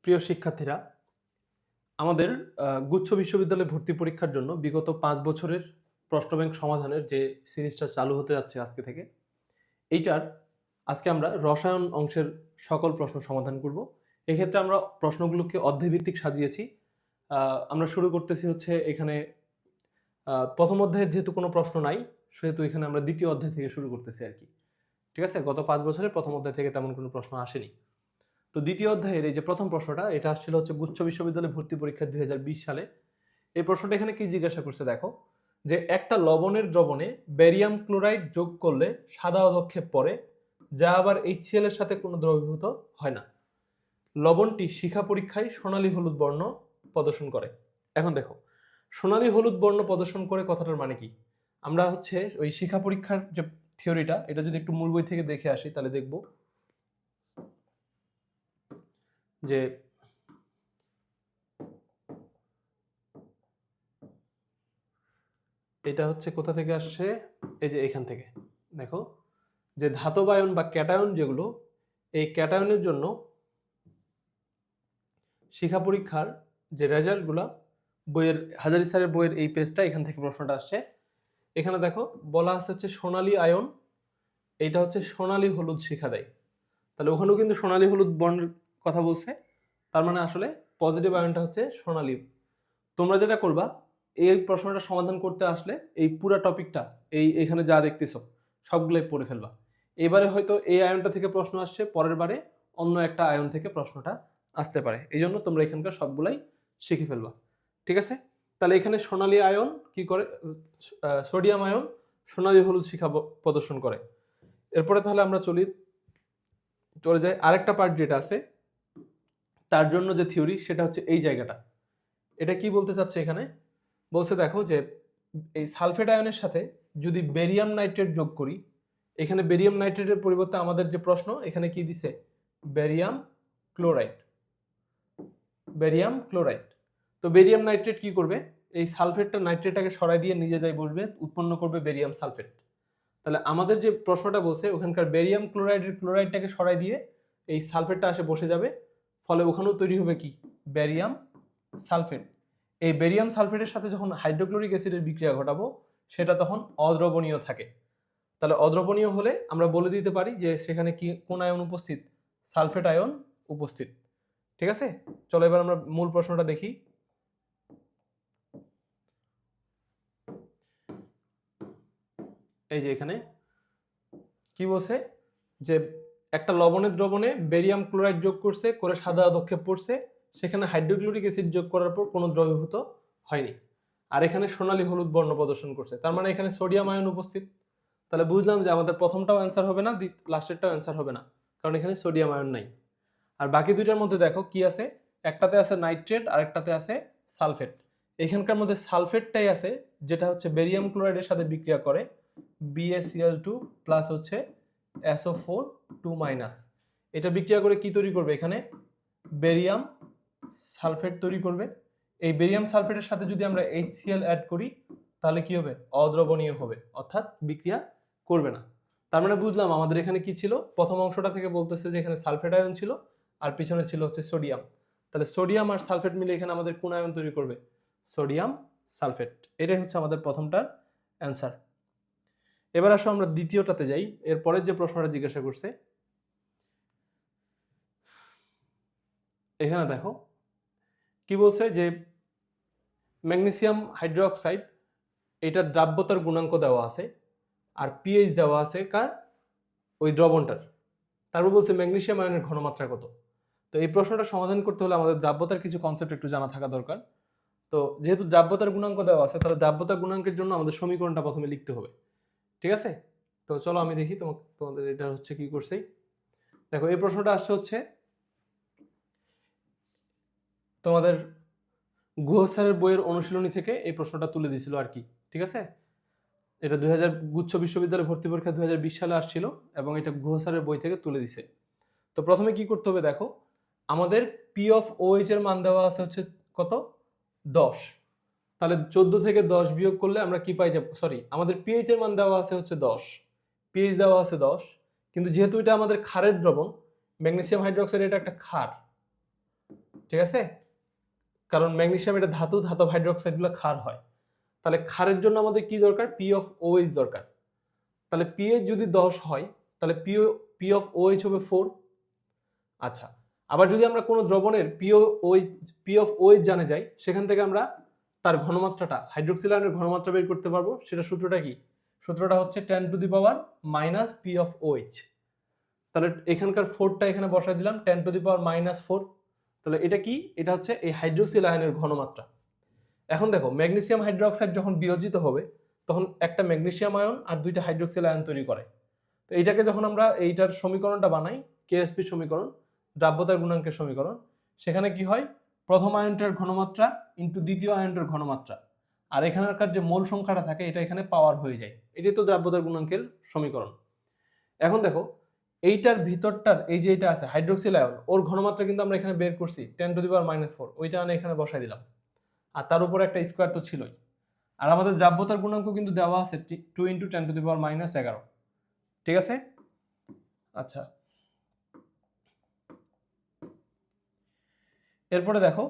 প্রিয় শিক্ষার্থীরা, আমাদের গুচ্ছ বিশ্ববিদ্যালয়ে ভর্তি পরীক্ষার জন্য বিগত ৫ বছরের প্রশ্ন ব্যাংক সমাধানের যে সিরিজটা চালু হতে যাচ্ছে আজকে থেকে, এইটার আজকে আমরা রসায়ন অংশের সকল প্রশ্ন সমাধান করব। এক্ষেত্রে আমরা প্রশ্নগুলোকে অধ্যায়ভিত্তিক সাজিয়েছি। আমরা শুরু করতেছি হচ্ছে এখানে প্রথম অধ্যায়ের যেহেতু কোনো প্রশ্ন নাই, সেহেতু এখানে আমরা দ্বিতীয় অধ্যায় থেকে শুরু করতেছি আর কি। ঠিক আছে? গত ৫ বছরে প্রথম অধ্যায় থেকে তেমন কোনো প্রশ্ন আসেনি। তো দ্বিতীয় অধ্যায়ের এই যে প্রথম প্রশ্নটা, এটা আসছিল হচ্ছে গুচ্ছ বিশ্ববিদ্যালয়ে ভর্তি পরীক্ষা 2020 সালে। এই প্রশ্নটা এখানে কি জিজ্ঞাসা করছে দেখো, যে একটা লবণের দ্রবণে ব্যারিয়াম ক্লোরাইড যোগ করলে সাদা অধক্ষেপ পড়ে, যা আবার HCl এর সাথে কোনো দ্রবীভূত হয় না। লবণটি শিখা পরীক্ষায় সোনালী হলুদ বর্ণ প্রদর্শন করে। এখন দেখো, সোনালী হলুদ বর্ণ প্রদর্শন করে কথাটার মানে কি? আমরা হচ্ছে ওই শিখা পরীক্ষার যে থিওরিটা, এটা যদি একটু মূল বই থেকে দেখে আসি তাহলে দেখব যে এটা হচ্ছে কোথা থেকে আসছে, এই যে এখান থেকে দেখো, যে ধাতব আয়ন বা ক্যাটায়ন যেগুলো, এই ক্যাটায়নের জন্য শিখা পরীক্ষার যে রেজাল্টগুলো, বইয়ের হাজারি স্যারের বইয়ের এই পেজটা, এখান থেকে প্রশ্নটা আসছে। এখানে দেখো বলা আছে হচ্ছে সোনালী আয়ন, এইটা হচ্ছে সোনালী হলুদ শিখা দেয়। তাহলে ওখানেও কিন্তু সোনালী হলুদ বর্ণের কথা বলছে, তার মানে আসলে পজিটিভ আয়নটা হচ্ছে সোনালী। তোমরা যেটা করবা, এই প্রশ্নটা সমাধান করতে আসলে এই পুরো টপিকটা, এখানে যা দেখতেছো সবগুলোই পড়ে ফেলবা। এবারে হয়তো এই আয়নটা থেকে প্রশ্ন আসছে, পরের বারে অন্য একটা আয়ন থেকে প্রশ্নটা আসতে পারে, এই জন্য তোমরা এখানকার সবগুলাই শিখে ফেলবা। ঠিক আছে? তাহলে এখানে সোনালী আয়ন কি করে, সোডিয়াম আয়ন সোনালী হলুদ শিখা প্রদর্শন করে। এরপরে তাহলে আমরা চলে যাই আরেকটা পার্ট যেটা আছে, তার জন্য যে থিওরি, সেটা হচ্ছে এই জায়গাটা। এটা কি বলতে চাচ্ছে এখানে? বলছে দেখো যে এই সালফেট আয়নের সাথে যদি বেরিয়াম নাইট্রেট যোগ করি, এখানে বেরিয়াম নাইট্রেটের পরিবর্তে আমাদের যে প্রশ্ন এখানে কি দিছে, বেরিয়াম ক্লোরাইড। বেরিয়াম ক্লোরাইড, তো বেরিয়াম নাইট্রেট কি করবে, এই সালফেটটা নাইট্রেটটাকে সরাই দিয়ে নিজে যাই বসবে, উৎপন্ন করবে বেরিয়াম সালফেট। তাহলে আমাদের যে প্রশ্নটা বলছে, ওখানকার বেরিয়াম ক্লোরাইডের ক্লোরাইডটাকে সরাই দিয়ে এই সালফেটটা আসে বসে যাবে, ফলে ওখানেও তৈরি হবে কি, বেরিয়াম সালফেট। এই বেরিয়াম সালফেটের সাথে যখন হাইড্রোক্লোরিক অ্যাসিডের বিক্রিয়া ঘটাবো, সেটা তখন অদ্রবণীয় থাকে। তাহলে অদ্রবণীয় হলে আমরা বলে দিতে পারি যে সেখানে কি, কোন আয়ন উপস্থিত, সালফেট আয়ন উপস্থিত। ঠিক আছে? চলো এবার আমরা মূল প্রশ্নটা দেখি। এই যে এখানে কি বলছে, যে একটা লবণের দ্রবণে বেরিয়াম ক্লোরাইড যোগ করছে, করে সাদা আদক্ষেপ পড়ছে, সেখানে হাইড্রোক্লোরিক অ্যাসিড যোগ করার পর কোনো দ্রবীভূত হয়নি, আর এখানে সোনালী হলুদ বর্ণ প্রদর্শন করছে, তার মানে এখানে সোডিয়াম আয়ন উপস্থিত। তাহলে বুঝলাম যে আমাদের প্রথমটাও অ্যান্সার হবে না, লাস্টেরটাও অ্যান্সার হবে না, কারণ এখানে সোডিয়াম আয়ন নাই। আর বাকি দুইটার মধ্যে দেখো কি আছে, একটাতে আছে নাইট্রেট আর একটাতে আছে সালফেট। এখানকার মধ্যে সালফেটটাই আছে যেটা হচ্ছে বেরিয়াম ক্লোরাইডের সাথে বিক্রিয়া করে, BaCl2 প্লাস হচ্ছে SO4 2-। এটা বিক্রিয়া করে কি তৈরি করবে, এখানে বেরিয়াম সালফেট তৈরি করবে। এই বেরিয়াম সালফেটের সাথে যদি আমরা HCl অ্যাড করি, তাহলে কি হবে, অদ্রবণীয় হবে, অর্থাৎ বিক্রিয়া করবে না। তার মানে বুঝলাম আমাদের এখানে কি ছিল, প্রথম অংশটা থেকে বলতেছে যে এখানে সালফেট আয়ন ছিল আর পিছনে ছিল হচ্ছে সোডিয়াম। তাহলে সোডিয়াম আর সালফেট মিলে এখানে আমাদের কোন আয়ন তৈরি করবে, সোডিয়াম সালফেট। এটাই হচ্ছে আমাদের প্রথমটার অ্যান্সার। এবার আসো আমরা দ্বিতীয়টাতে যাই। এরপরের যে প্রশ্নটা জিজ্ঞাসা করছে, এখানে দেখো কি বলছে, যে ম্যাগনেসিয়াম হাইড্রোক্সাইড, এটার দ্রাব্যতার গুণাঙ্ক দেওয়া আছে, আর পিএইচ দেওয়া আছে কার, ওই দ্রবণটার। তারপর বলছে ম্যাগনেসিয়াম আয়নের ঘনমাত্রা কত। তো এই প্রশ্নটা সমাধান করতে হলে আমাদের দ্রাব্যতার কিছু কনসেপ্ট একটু জানা থাকা দরকার। তো যেহেতু দ্রাব্যতার গুণাঙ্ক দেওয়া আছে, তাহলে দ্রাব্যতার গুণাঙ্কের জন্য আমাদের সমীকরণটা প্রথমে লিখতে হবে। ঠিক আছে? তো চলো আমি দেখি তোমাদের এটা হচ্ছে কি করছে। দেখো এই প্রশ্নটা আসছে হচ্ছে তোমাদের গুহ স্যারের বইয়ের অনুশীলনী থেকে এই প্রশ্নটা তুলে দিছিল আর কি। ঠিক আছে? এটা 2000 গুচ্ছ বিশ্ববিদ্যালয়ে ভর্তি পরীক্ষা 2020 সালে আসছিল, এবং এটা গুহ স্যারের বই থেকে তুলে দিছে। তো প্রথমে কি করতে হবে দেখো, আমাদের P(OH) এর মান দেওয়া আছে হচ্ছে কত, 10। তাহলে 14 থেকে 10 বিয়োগ করলে আমরা কি পাই যাব, সরি, আমাদের pH এর মান দেওয়া আছে হচ্ছে 10, pH দেওয়া আছে 10, কিন্তু যেহেতু এটা আমাদের ক্ষারের দ্রবণ, ম্যাগনেসিয়াম হাইড্রোক্সাইড, এটা একটা ক্ষার, ঠিক আছে, কারণ ম্যাগনেসিয়াম এটা ধাতু, ধাতব হাইড্রোক্সাইডগুলো ক্ষার হয়। তাহলে ক্ষারের জন্য আমাদের কি দরকার? পি অফ ওএইচ দরকার। তাহলে পিএইচ যদি 10 হয় তাহলে পি অফ ওএইচ হবে 4। আচ্ছা, আবার যদি আমরা কোনো দ্রবণের পি অফ ওএইচ জানা যায়, সেখান থেকে আমরা তার ঘনমাত্রাটা, হাইড্রোক্সিল আয়নের ঘনমাত্রা বের করতে পারবো। সেটা সূত্রটা কি? সূত্রটা হচ্ছে 10 to the power minus p of OH. তাহলে এখানকার 4টা এখানে বসাই দিলাম, 10 টু দি পাওয়ার মাইনাস 4। তাহলে এটা কি? এটা হচ্ছে এই হাইড্রোক্সিল আয়নের ঘনমাত্রা। এখন দেখো, ম্যাগনেসিয়াম হাইড্রোক্সাইড যখন বিয়োজিত হবে তখন একটা ম্যাগনেসিয়াম আয়ন আর দুইটা হাইড্রোক্সিল আয়ন তৈরি করে। তো এইটাকে যখন আমরা এইটার সমীকরণটা বানাই, কেএসপি সমীকরণ, দ্রাব্যতার গুণাঙ্কের সমীকরণ, সেখানে কি হয়? প্রথম আয়নটার ঘনমাত্রা ইন্টু দ্বিতীয় আয়নটার ঘনমাত্রা, আর এখানকার যে মোল সংখ্যাটা থাকে এটা এখানে পাওয়ার হয়ে যায়। এটাই তো দ্রাব্যতার গুণাঙ্কের সমীকরণ। এখন দেখো, এইটার ভিতরটার এই যে এটা আছে হাইড্রোক্সিল আয়ন, ওর ঘনমাত্রা কিন্তু আমরা এখানে বের করছি 10 টু দি পাওয়ার মাইনাস 4, ওইটা আমি এখানে বসাই দিলাম, আর তার উপর একটা স্কোয়ার তো ছিলই। আর আমাদের দ্রাব্যতার গুণাঙ্ক কিন্তু দেওয়া আছে 2 into 10 to the power minus 11। ঠিক আছে? আচ্ছা, এরপরে দেখো,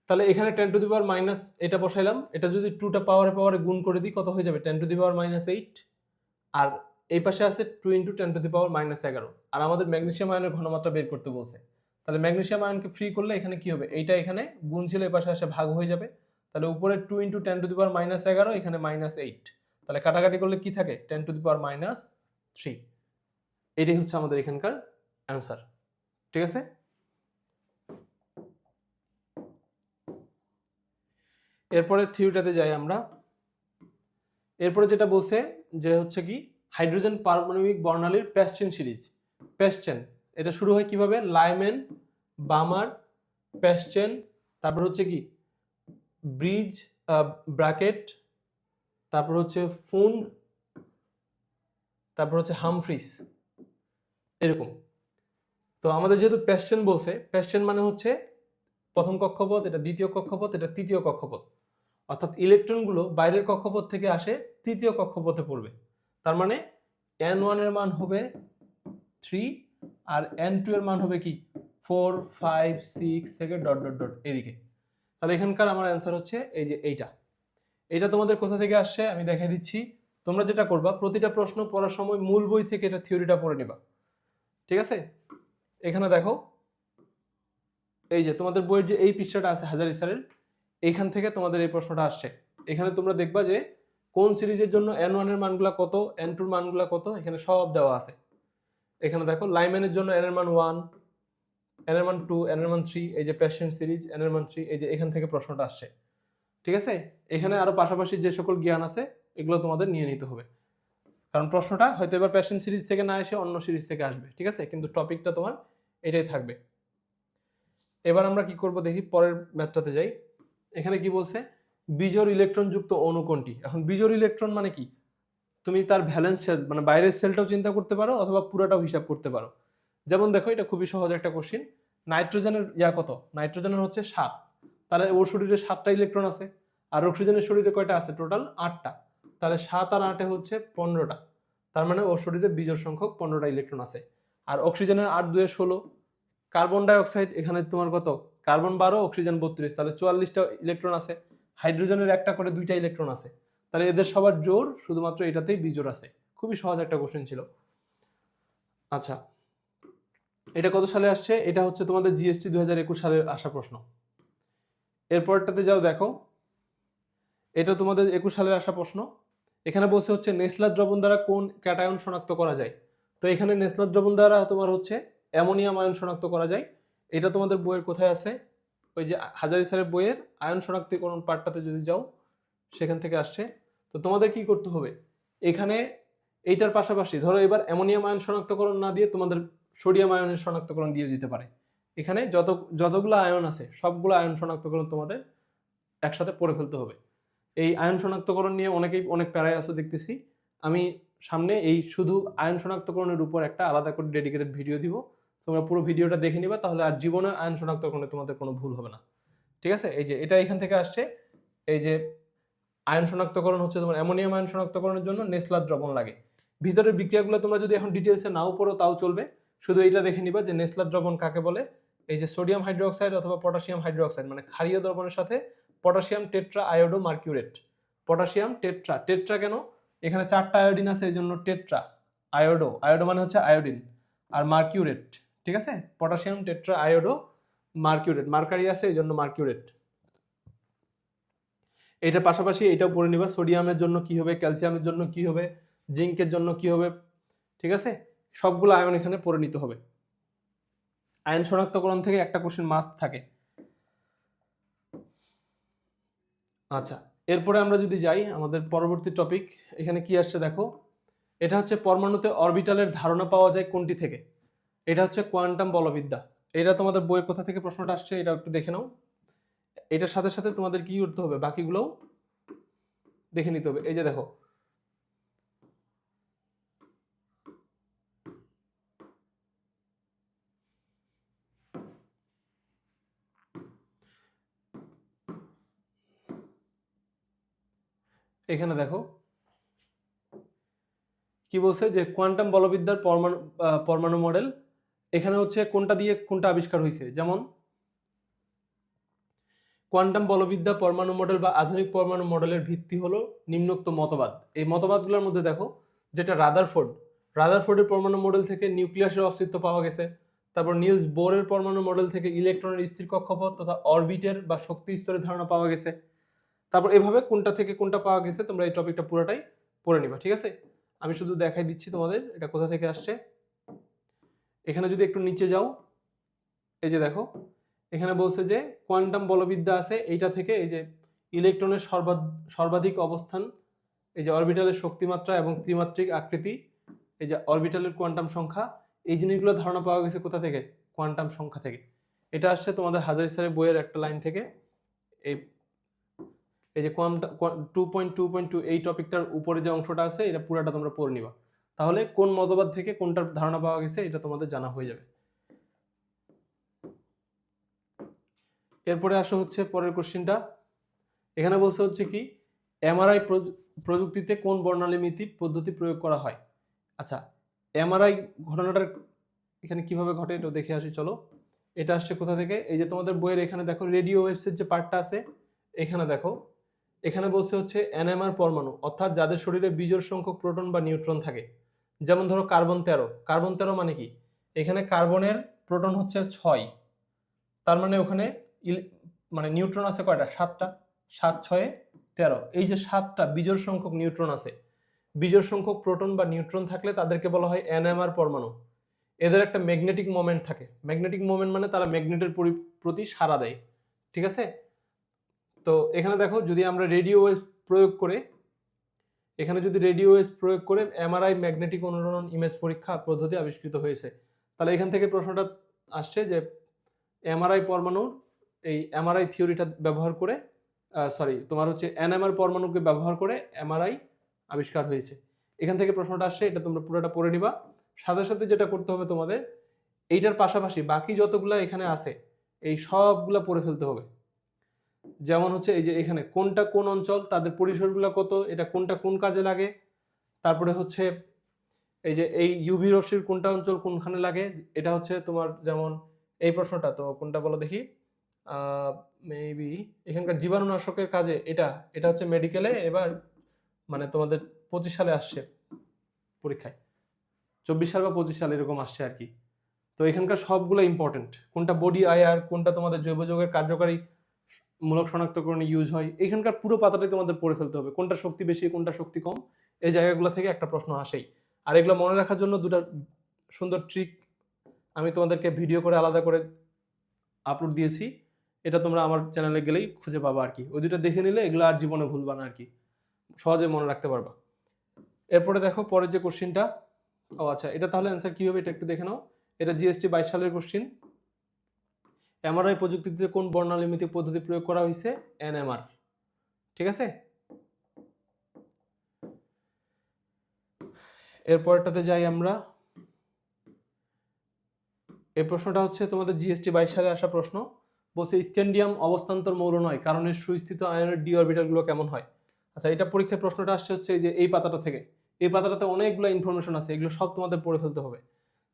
তাহলে এখানে 10 টু দি পাওয়ার মাইনাস এটা বসাইলাম, এটা যদি 2টা পাওয়ারে গুণ করে দিই কত হয়ে যাবে? 10 টু দি পাওয়ার মাইনাস 8। আর এই পাশে আছে 2 into 10 to the power minus 11। আর আমাদের ম্যাগনেসিয়াম আয়নের ঘনমাত্রা বের করতে বলছে। তাহলে ম্যাগনেসিয়াম আয়নকে ফ্রি করলে এখানে কি হবে? এইটা এখানে গুণ ছিল, এই পাশে আসে ভাগ হয়ে যাবে। তাহলে উপরে 2 into 10 to the power minus 11, এখানে মাইনাস 8। তাহলে কাটাকাটি করলে কি থাকে? 10 টু দি পাওয়ার মাইনাস 3। এটাই হচ্ছে আমাদের এখানকার অ্যান্সার। ঠিক আছে? এরপরে থিওরিটাতে যাই আমরা। এরপরে যেটা বলছে যে হচ্ছে কি, হাইড্রোজেন পারমাণবিক বর্ণালীর প্যাস্টেন সিরিজ। প্যাস্টেন এটা শুরু হয় কিভাবে? লাইমেন, বামার, প্যাস্টেন, তারপর হচ্ছে কি ব্রিজ, ব্র্যাকেট, তারপর হচ্ছে ফুন, তারপর হচ্ছে হামফ্রিস, এরকম। তো আমাদের যেহেতু প্যাস্টেন বলছে, প্যাস্টেন মানে হচ্ছে প্রথম কক্ষপথ, এটা দ্বিতীয় কক্ষপথ, এটা তৃতীয় কক্ষপথ। অর্থাৎ ইলেকট্রনগুলো বাইরের কক্ষপথ থেকে আসে, তৃতীয় কক্ষপথে পড়বে। তার মানে n1 এর মান হবে 3 আর n2 এর মান হবে কি 4 5 6 থেকে ডট ডট ডট এদিকে। তাহলে এখানকার আমার অ্যান্সার হচ্ছে এই যে এইটা। এটা তোমাদের কোথা থেকে আসছে আমি দেখাই দিচ্ছি। তোমরা যেটা করবা, প্রতিটা প্রশ্ন পড়ার সময় মূল বই থেকে এটা থিওরিটা পড়ে নিবা। ঠিক আছে? এখানে দেখো, এই যে তোমাদের বইয়ের যে এই পৃষ্ঠাটা আছে হাজারি স্যারের, এইখান থেকে তোমাদের এই প্রশ্নটা আসছে। এখানে তোমরা দেখবা যে কোন সিরিজের জন্য n1 এর মানগুলা কত, n2 এর মানগুলা কত, এখানে সব দেওয়া আছে। এখানে দেখো, লাইম্যানের জন্য n এর মান 1, n এর মান 2, n এর মান 3, এই যে প্যাশন সিরিজ n এর মান 3, এই যে এখান থেকে প্রশ্নটা আসছে। ঠিক আছে? এখানে আরো পাশাপাশি যে সকল জ্ঞান আছে এগুলো তোমাদের নিয়ে নিতে হবে, কারণ প্রশ্নটা হয়তো এবার প্যাশন সিরিজ থেকে না এসে অন্য সিরিজ থেকে আসবে। ঠিক আছে? কিন্তু টপিকটা তোমার এটাই থাকবে। এবার আমরা কি করব দেখি, পরের ম্যাথটাতে যাই। এখানে কি বলছে? বিজোড় ইলেকট্রন যুক্ত অণু কোনটি? এখন বিজোড় ইলেকট্রন মানে কি? তুমি তার ভ্যালেন্স সেল মানে বাইরের সেলটাও চিন্তা করতে পারো অথবা পুরাটাও হিসাব করতে পারো। যেমন দেখো, এটা খুবই সহজ একটা কোশ্চিন। নাইট্রোজেনের কত? নাইট্রোজেনের হচ্ছে 7। তাহলে ওর শরীরে 7টা ইলেকট্রন আছে, আর অক্সিজেনের শরীরে কয়টা আছে? টোটাল 8টা। তাহলে 7 আর 8 হচ্ছে 15টা। তার মানে ওর শরীরে বিজোড় সংখ্যক 15টা ইলেকট্রন আছে। আর অক্সিজেনের 8 2 16। কার্বন ডাই অক্সাইড এখানে তোমার কত? কার্বন 12, অক্সিজেন 32, তাহলে 44টা ইলেকট্রন আছে। হাইড্রোজেনের একটা করে 2টা ইলেকট্রন আছে। তাহলে এদের সবার জোড় শুধুমাত্র এটাতেই বিজোড় আছে। খুবই সহজ একটা কোশ্চেন ছিল। আচ্ছা, এটা কত সালে আসছে? এটা হচ্ছে তোমাদের জিএসটি 2021 সালের আসা প্রশ্ন। এরপরটাতে যাও, দেখো এটা তোমাদের 21 সালের আসা প্রশ্ন। এখানে বলছে হচ্ছে নেসলার দ্রবণ দ্বারা কোন ক্যাটায়ন শনাক্ত করা যায়? তো এখানে নেসলার দ্রবণ দ্বারা তোমার হচ্ছে অ্যামোনিয়াম আয়ন শনাক্ত করা যায়। এটা তোমাদের বইয়ের কোথায় আছে? ওই যে হাজারি স্যারের বইয়ের আয়ন শনাক্তকরণ পার্টটাতে যদি যাও, সেখান থেকে আসছে। তো তোমাদের কি করতে হবে? এখানে এইটার পাশাপাশি ধরো এবার অ্যামোনিয়াম আয়ন শনাক্তকরণ না দিয়ে তোমাদের সোডিয়াম আয়নের শনাক্তকরণ দিয়ে দিতে পারে। এখানে যতগুলো আয়ন আছে সবগুলো আয়ন শনাক্তকরণ তোমাদের একসাথে পড়ে ফেলতে হবে। এই আয়ন শনাক্তকরণ নিয়ে অনেকেই অনেক প্যারায় আসো দেখতেছি। আমি সামনে এই শুধু আয়ন শনাক্তকরণের উপর একটা আলাদা করে ডেডিকেটেড ভিডিও দিব। তোমরা পুরো ভিডিওটা দেখে নিবা, তাহলে আর জীবনে আয়ন শনাক্তকরণে তোমাদের কোনো ভুল হবে না। ঠিক আছে? এই যে এটা এখান থেকে আসছে। এই যে আয়ন শনাক্তকরণ হচ্ছে তোমার অ্যামোনিয়াম আয়ন শনাক্তকরণের জন্য নেসলার দ্রবণ লাগে। ভিতরের বিক্রিয়াগুলো তোমরা যদি এখন ডিটেলসে নাও পড়ো তাও চলবে, শুধু এটা দেখে নিবা যে নেসলার দ্রবণ কাকে বলে এই যে সোডিয়াম হাইড্রোক্সাইড অথবা পটাশিয়াম হাইড্রোক্সাইড মানে ক্ষারীয় দ্রবণের সাথে potassium tetra iodo মার্কিউরেট, potassium tetra, tetra কেন, এখানে 4টা আয়োডিন আছে এই জন্য টেট্রা, আয়োডো, আয়োডো মানে হচ্ছে আয়োডিন, আর মার্কিউরেট, ঠিক আছে, পটাশিয়াম টেট্রা আয়োডো মার্কিউরেট, মার্কারি আছে এই জন্য মার্কিউরেট। এটার পাশাপাশি এটাও পড়ে নিবা, সোডিয়ামের জন্য কি হবে, ক্যালসিয়ামের জন্য কি হবে, জিঙ্কের জন্য কি হবে, ঠিক আছে, সবগুলো আয়ন এখানে পড়ে নিতে হবে। আয়ন শনাক্তকরণ থেকে একটা কোশ্চেন মাস্ট থাকে। আচ্ছা, এরপরে আমরা যদি যাই আমাদের পরবর্তী টপিক, এখানে কি আসছে দেখো, এটা হচ্ছে পরমাণুতে অরবিটালের ধারণা পাওয়া যায় কোনটি থেকে, এটা হচ্ছে কোয়ান্টাম বলবিদ্যা। এটা তোমাদের বইয়ের কোথা থেকে প্রশ্নটা আসছে এটা একটু দেখে নাও। এটার সাথে সাথে তোমাদের কি করতে হবে, বাকিগুলোও দেখে নিতে হবে। এই যে দেখো, এখানে দেখো কি বলছে যে কোয়ান্টাম বলবিদ্যার পরমাণু মডেল, এখানে হচ্ছে কোনটা দিয়ে কোনটা আবিষ্কার হয়েছে, যেমন কোয়ান্টাম বলবিদ্যা পরমাণু মডেল বা আধুনিক পরমাণু মডেলের ভিত্তি হলো নিম্নোক্ত মতবাদ। এই মতবাদগুলোর মধ্যে দেখো, যেটা রাদারফোর্ডের পরমাণু মডেল থেকে নিউক্লিয়াসের অস্তিত্ব পাওয়া গেছে, তারপর নিলস বোরের পরমাণু মডেল থেকে ইলেকট্রনের স্থির কক্ষপথ তথা অরবিটের বা শক্তি স্তরের ধারণা পাওয়া গেছে। তারপর এভাবে কোনটা থেকে কোনটা পাওয়া গেছে তোমরা এই টপিকটা পুরোটাই পড়ে নিবা, ঠিক আছে। আমি শুধু দেখাই দিচ্ছি তোমাদের এটা কোথা থেকে আসছে। এখানে যদি একটু নিচে যাও, এই যে দেখো এখানে বলছে যে কোয়ান্টাম বলবিদ্যা আছে এইটা থেকে, এই যে ইলেকট্রনের সর্বাধিক অবস্থান, এই যে অরবিটালের শক্তিমাত্রা এবং ত্রিমাত্রিক আকৃতি, এই যে অরবিটালের কোয়ান্টাম সংখ্যা, এই জিনিসগুলো ধারণা পাওয়া গেছে কোথা থেকে, কোয়ান্টাম সংখ্যা থেকে। এটা আসছে তোমাদের হাজারি স্যারের বইয়ের একটা লাইন থেকে। এই যে কোয়ান্টাম 2.2.2 এই টপিকটার উপরে যে অংশটা আছে এটা পুরাটা তোমরা পড়ে নিবা, তাহলে কোন মতবাদ থেকে কোনটার ধারণা পাওয়া গেছে এটা তোমাদের জানা হয়ে যাবে। এরপরে আসো হচ্ছে পরের কোশ্চেনটা, এখানে বলছে হচ্ছে কি এমআরআই প্রযুক্তিতে কোন বর্ণালীমিতি পদ্ধতি প্রয়োগ করা হয়। আচ্ছা, এমআরআই ঘটনাটার এখানে কিভাবে ঘটে এটা দেখে আসি চলো। এটা আসছে কোথা থেকে, এই যে তোমাদের বইয়ের এখানে দেখো রেডিও ওয়েভসের যে পার্টটা আছে, এখানে দেখো এখানে বলছে হচ্ছে এনএমআর পরমাণু, অর্থাৎ যাদের শরীরে বিজোড় সংখ্যক প্রোটন বা নিউট্রন থাকে, যেমন ধরো কার্বন 13 মানে কি, এখানে কার্বনের প্রোটন হচ্ছে 6, তার মানে ওখানে মানে নিউট্রন আছে কয়টা, 7টা, 7 6 13, এই যে 7টা বিজোড় সংখ্যক নিউট্রন আছে, বিজোড় সংখ্যক প্রোটন বা নিউট্রন থাকলে তাদেরকে বলা হয় এনএমআর পরমাণু। এদের একটা ম্যাগনেটিক মোমেন্ট থাকে, ম্যাগনেটিক মোমেন্ট মানে তারা ম্যাগনেটের প্রতি সাড়া দেয়, ঠিক আছে। তো এখানে দেখো যদি আমরা রেডিও ওয়েভ প্রয়োগ করে, এখানে যদি রেডিও ওয়েভ প্রয়োগ করে এমআরআই ম্যাগনেটিক অনুরণন ইমেজ পরীক্ষা পদ্ধতি আবিষ্কৃত হয়েছে, তাহলে এখান থেকে প্রশ্নটা আসছে যে এমআরআই পরমাণুর এই এমআরআই থিওরিটা ব্যবহার করে, সরি তোমার হচ্ছে এনএমআর পরমাণুকে ব্যবহার করে এমআরআই আবিষ্কার হয়েছে। এখান থেকে প্রশ্নটা আসছে, এটা তোমরা পুরোটা পড়ে নিবা। সাথে সাথে যেটা করতে হবে তোমাদের, এইটার পাশাপাশি বাকি যতগুলা এখানে আছে এই সবগুলা পড়ে ফেলতে হবে। যেমন হচ্ছে এই যে এখানে কোনটা কোন অঞ্চল, তাদের পরিসরগুলো কত, এটা কোনটা কোন কাজে লাগে, তারপরে হচ্ছে এই যে এই ইউভি রশ্মির কোনটা অঞ্চল কোনখানে লাগে, এটা হচ্ছে তোমার যেমন এই প্রশ্নটা তো কোনটা বলো দেখি, মেবি এখানকার জীবাণুনাশকের কাজে এটা, এটা হচ্ছে মেডিকেলে এবার মানে তোমাদের 25 সালে আসছে পরীক্ষায়, 24 সাল বা 25 সাল এরকম আসছে আর কি। তো এখানকার সবগুলো ইম্পর্টেন্ট, কোনটা বডি আয়ার, কোনটা তোমাদের জৈব যৌগের কার্যকারী মূলক শনাক্তকরণে ইউজ হয়, এখানকার পুরো পাতাটাই তোমাদের পড়ে ফেলতে হবে, কোনটা শক্তি বেশি কোনটা শক্তি কম, এই জায়গাগুলো থেকে একটা প্রশ্ন আসেই। আর এগুলো মনে রাখার জন্য দুটো সুন্দর ট্রিক আমি তোমাদেরকে ভিডিও করে আলাদা করে আপলোড দিয়েছি, এটা তোমরা আমার চ্যানেলে গেলেই খুঁজে পাবা আর কি। ওই দুটো দেখে নিলে এগুলো আর জীবনে ভুলবা না আর কি, সহজে মনে রাখতে পারবা। এরপরে দেখো পরের যে কোশ্চিনটা, ও আচ্ছা এটা তাহলে অ্যান্সার কি হবে এটা একটু দেখে নাও। এটা জিএসটি 22 সালের কোশ্চিন, এমআরআই প্রযুক্তিতে কোন বর্ণালীমিতি পদ্ধতি প্রয়োগ করা হয়েছে, এনএমআর, ঠিক আছে। এরপরটাতে যাই আমরা, এই প্রশ্নটা হচ্ছে তোমাদের জিএসটি 22 সালে আসা প্রশ্ন, বলছে স্ক্যান্ডিয়াম অবস্থান্তর মৌল নয় কারণ এর সুস্থিত আয়নের ডি অরবিটাল গুলো কেমন হয়। আচ্ছা এটা পরীক্ষায় প্রশ্নটা আসছে হচ্ছে এই যে এই পাতাটা থেকে, এই পাতাটাতে অনেকগুলো ইনফরমেশন আছে, এগুলো সব তোমাদের পড়ে ফেলতে হবে।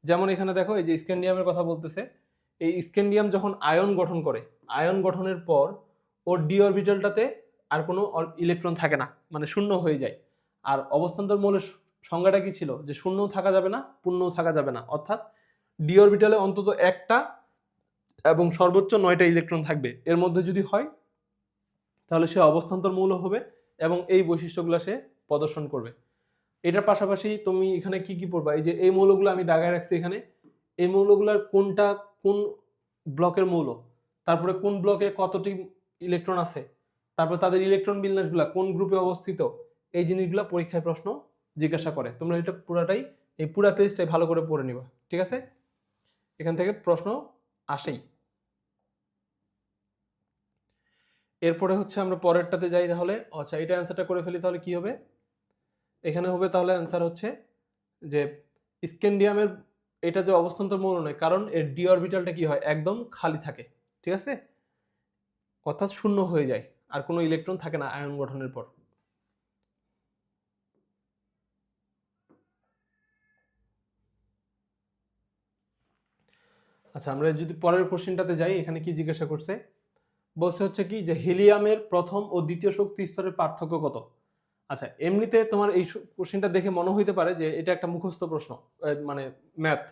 যেমন এখানে দেখো এই যে স্ক্যান্ডিয়ামের কথা বলতেছে, এই স্ক্যান্ডিয়াম যখন আয়ন গঠন করে, আয়ন গঠনের পর ওর ডি অরবিটালটাতে আর কোনো ইলেকট্রন থাকে না, মানে শূন্য হয়ে যায়। আর অবস্থান্তর মৌলের সংজ্ঞাটা কি ছিল, যে শূন্যও থাকা যাবে না, পূর্ণও থাকা যাবে না, অর্থাৎ ডি অরবিটালে অন্তত একটা এবং সর্বোচ্চ 9টা ইলেকট্রন থাকবে। এর মধ্যে যদি হয় তাহলে সে অবস্থান্তর মৌল হবে এবং এই বৈশিষ্ট্যগুলো সে প্রদর্শন করবে। এটার পাশাপাশি তুমি এখানে কি কি পড়বা, এই যে এই মৌলগুলো আমি দাগায় রাখছি এখানে, এই মৌলগুলোর কোনটা কোন ব্লকের মৌল, তারপরে কোন ব্লকে কতটি ইলেকট্রন আছে, তারপর তাদের ইলেকট্রন বিন্যাসগুলো কোন গ্রুপে অবস্থিত, এই জিনিসগুলো পরীক্ষায় প্রশ্ন জিজ্ঞাসা করে। তোমরা এটা পুরাটাই, এই পুরা পেজটাই ভালো করে পড়ে নিবা, ঠিক আছে? এখান থেকে প্রশ্ন আসেই। এরপরে হচ্ছে আমরা পরেরটাতে যাই তাহলে। আচ্ছা, এটা অ্যান্সারটা করে ফেলি তাহলে কি হবে, এখানে হবে তাহলে অ্যান্সার হচ্ছে যে স্ক্যান্ডিয়ামের এটা যে অবস্থান্তর মৌল নয়, কারণ এর ডি অরবিটালটা কি হয়, একদম খালি থাকে, ঠিক আছে, অর্থাৎ শূন্য হয়ে যায়, আর কোনো ইলেকট্রন থাকে না আয়ন গঠনের পর। আচ্ছা, আমরা যদি পরের কোশ্চেনটাতে যাই, এখানে কি জিজ্ঞাসা করছে, বলছে হচ্ছে কি যে হিলিয়ামের প্রথম ও দ্বিতীয় শক্তি স্তরের পার্থক্য কত। আচ্ছা, এমনিতে তোমার এই কোশ্চেনটা দেখে মনে হইতে পারে যে এটা একটা মুখস্থ প্রশ্ন, মানে ম্যাথ,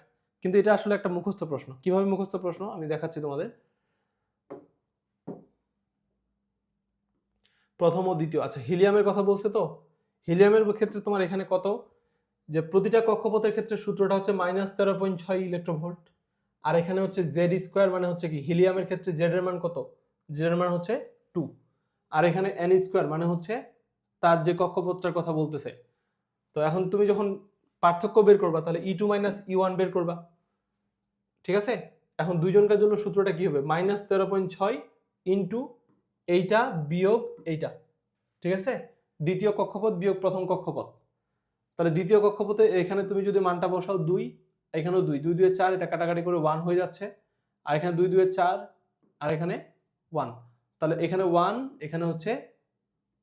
কিন্তু এটা আসলে একটা মুখস্থ প্রশ্ন। কিভাবে মুখস্থ প্রশ্ন আমি দেখাচ্ছি তোমাদের। প্রথম ও দ্বিতীয়, আচ্ছা হিলিয়ামের কথা বলছে, তো হিলিয়ামের ক্ষেত্রে তোমার এখানে কত, যে প্রতিটা কক্ষপথের ক্ষেত্রে সূত্রটা হচ্ছে -13.6 ইলেকট্রোভোল্ট, আর এখানে হচ্ছে জেড স্কোয়ার, মানে হচ্ছে কি হিলিয়ামের ক্ষেত্রে জেড এর মান কত, জেড এর মান হচ্ছে 2, আর এখানে এন স্কোয়ার মানে হচ্ছে তার যে কক্ষপথটার কথা বলতেছে। তো এখন তুমি যখন পার্থক্য বের করবা তাহলে E2 - E1 বের করবা, ঠিক আছে? এখন দুইজনকার জন্য সূত্রটা কি হবে, -13.6 ইন্টু এইটা বিয়োগ এইটা, ঠিক আছে, দ্বিতীয় কক্ষপথ বিয়োগ প্রথম কক্ষপথ। তাহলে দ্বিতীয় কক্ষপথে এখানে তুমি যদি মানটা বসাও 2, এখানেও 2, 2 2 4, এটা কাটাকাটি করে 1 হয়ে যাচ্ছে, আর এখানে 2 2 4, আর এখানে 1, তাহলে এখানে 1, এখানে হচ্ছে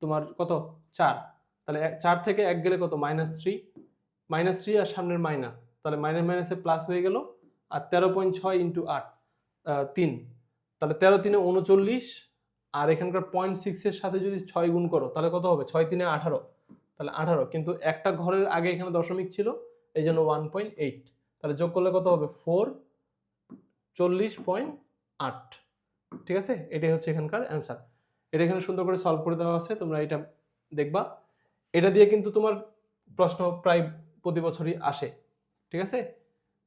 তোমার কত 4, তাহলে 4 থেকে 1 গেলে কত -3, -3 আর সামনের মাইনাস, তাহলে মাইনাস মাইনাসে প্লাস হয়ে গেল, আর 13.6 ইন্টু 8 3, তাহলে 13 3 39, আর এখানকার 0.6 এর সাথে যদি 6 গুণ করো তাহলে কত হবে, 6 3 18, তাহলে 18, কিন্তু একটা ঘরের আগে এখানে দশমিক ছিল এই জন্য 1.8, তাহলে যোগ করলে কত হবে 4 40.8, ঠিক আছে? এটাই হচ্ছে এখানকার অ্যান্সার। এটা এখানে সুন্দর করে সলভ করে দেওয়া আছে, তোমরা এটা দেখবা। এটা দিয়ে কিন্তু তোমার প্রশ্ন প্রায় প্রতি বছরই আসে, ঠিক আছে?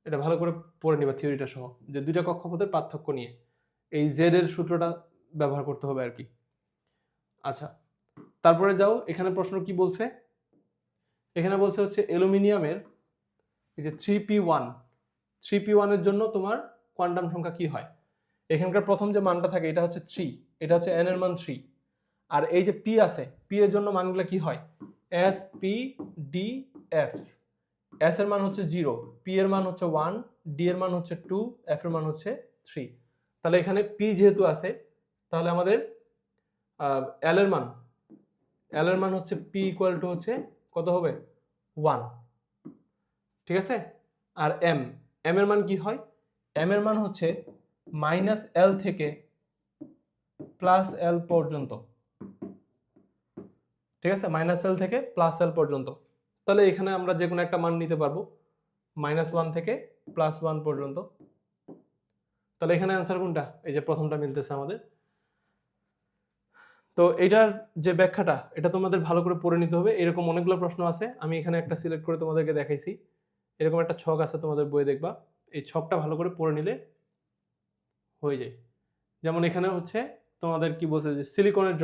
এটা ভালো করে পড়ে নিবা থিওরিটা সহ, যে দুইটা কক্ষপথের পার্থক্য নিয়ে এই জেড এর সূত্রটা ব্যবহার করতে হবে আর কি। আচ্ছা, তারপরে যাও, এখানে প্রশ্ন কি বলছে, এখানে বলছে হচ্ছে অ্যালুমিনিয়ামের এই যে 3p1 এর জন্য তোমার কোয়ান্টাম সংখ্যা কি হয়। এখানকার প্রথম যে মানটা থাকে এটা হচ্ছে 3, এটা হচ্ছে n এর মান 3, আর এই যে p আছে, p এর জন্য মানগুলো কি হয়, s p d f, s এর মান হচ্ছে 0, p এর মান হচ্ছে 1, d এর মান হচ্ছে 2, f এর মান হচ্ছে 3। তাহলে এখানে p যেহেতু আছে, তাহলে আমাদের l এর মান হচ্ছে p ইকুয়াল টু হচ্ছে কত হবে 1, ঠিক আছে? আর m এর মান কি হয়, m এর মান হচ্ছে -l থেকে +l পর্যন্ত, ঠিক আছে, -l থেকে +l পর্যন্ত। তাহলে এখানে আমরা যে কোনো একটা মান নিতে পারবো, -1 থেকে +1 পর্যন্ত। তাহলে এখানে অ্যান্সার কোনটা, এই যে প্রথমটা মিলতেছে আমাদের। তো এটার যে ব্যাখ্যাটা, এটা তোমাদের ভালো করে পড়ে নিতে হবে। এরকম অনেকগুলো প্রশ্ন আছে, আমি এখানে একটা সিলেক্ট করে তোমাদেরকে দেখাইছি। এরকম একটা ছক আছে তোমাদের বইয়ে দেখবা, এই ছকটা ভালো করে পড়ে নিলে হয়ে যায়। যেমন এখানে হচ্ছে তোমাদের কি বলছে, যে সিলিকনের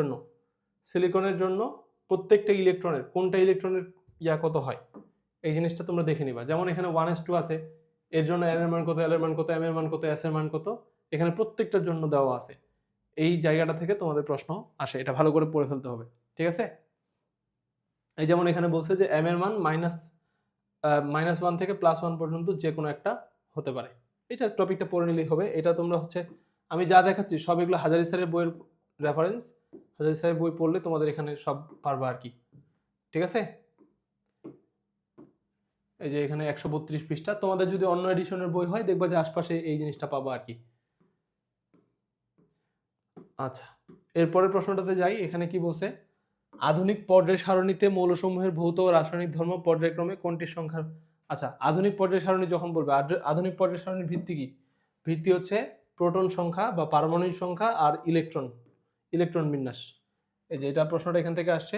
জন্য প্রত্যেকটা ইলেকট্রনের কোনটা ইলেকট্রনের কত হয়, এই জিনিসটা তোমরা দেখে নিবা। যেমন এখানে 1s2 আছে, এর জন্য n এর মান কত, l এর মান কত, m এর মান কত, s এর মান কত, এখানে প্রত্যেকটার জন্য দেওয়া আছে। এই জায়গাটা থেকে তোমাদের প্রশ্ন আসে, এটা ভালো করে পড়ে ফেলতে হবে, ঠিক আছে? এই যেমন এখানে বলছে যে m এর মান -1 থেকে +1 পর্যন্ত যে কোনো একটা হতে পারে। এটা টপিকটা পড়ে নিলেই হবে। এটা তোমরা হচ্ছে আমি যা দেখাচ্ছি সব এগুলো হাজারি স্যারের বইয়ের রেফারেন্স, হাজারি স্যারের বই পড়লে তোমাদের এখানে সব পারবা আর কি, ঠিক আছে? এই যে এখানে 132 পৃষ্ঠা, তোমাদের যদি অন্য এডিশনের বই হয় দেখবা যে আশপাশে এই জিনিসটা পাবা আর কি। আচ্ছা, এরপরের প্রশ্নটাতে যাই। এখানে কি বলছে, আধুনিক পর্যায় সারণীতে মৌলসমূহের ভৌত ও রাসায়নিক ধর্ম পর্যায়ক্রমে কোনটির সংখ্যা। আচ্ছা, আধুনিক পর্যায় সারণী যখন বলবে, আধুনিক পর্যায় সারণীর ভিত্তি কি? ভিত্তি হচ্ছে প্রোটন সংখ্যা বা পারমাণবিক সংখ্যা আর ইলেকট্রন বিন্যাস। এই যে এটা প্রশ্নটা এখান থেকে আসছে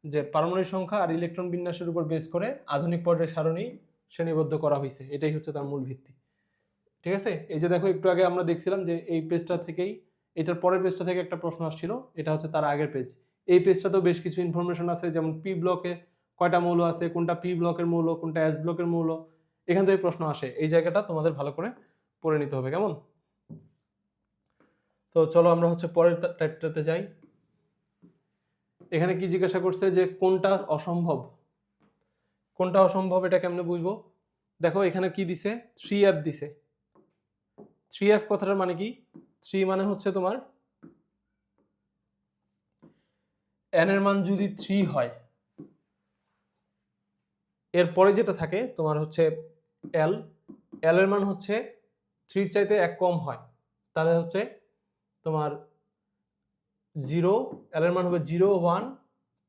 যে পারমাণবিক সংখ্যা আর ইলেকট্রন বিন্যাসের উপর বেস করে আধুনিক পর্যায় সারণী শ্রেণীবদ্ধ করা হয়েছে, এটাই হচ্ছে তার মূল ভিত্তি। ঠিক আছে, এই যে দেখো একটু আগে আমরা দেখছিলাম যে এই পেজটা থেকেই, এটার পরের পেজটা থেকে একটা প্রশ্ন আসছিল, এটা হচ্ছে তার আগের পেজ। এই পেজটাতেও বেশ কিছু ইনফরমেশন আছে, যেমন পি ব্লকে কয়টা মৌল আছে, কোনটা পি ব্লকের মৌল, কোনটা এস ব্লকের মৌল, এখান থেকে প্রশ্ন আসে। এই জায়গাটা তোমাদের ভালো করে পড়ে নিতে হবে, কেমন? তো চলো আমরা হচ্ছে পরের টাইপটাতে যাই। এখানে কি জিজ্ঞাসা করছে যে কোনটা অসম্ভব। কোনটা অসম্ভব এটা কেমনে বুঝবো? দেখো এখানে কি দিছে, 3F দিছে। 3F কথাটার মানে কি? 3 মানে হচ্ছে তোমার n এর মান যদি 3 হয়, এরপরে যেটা থাকে তোমার হচ্ছে l, l এর মান হচ্ছে 3 চাইতে 1 কম হয়, তাহলে হচ্ছে তোমার 0, l এর মান হবে 0 1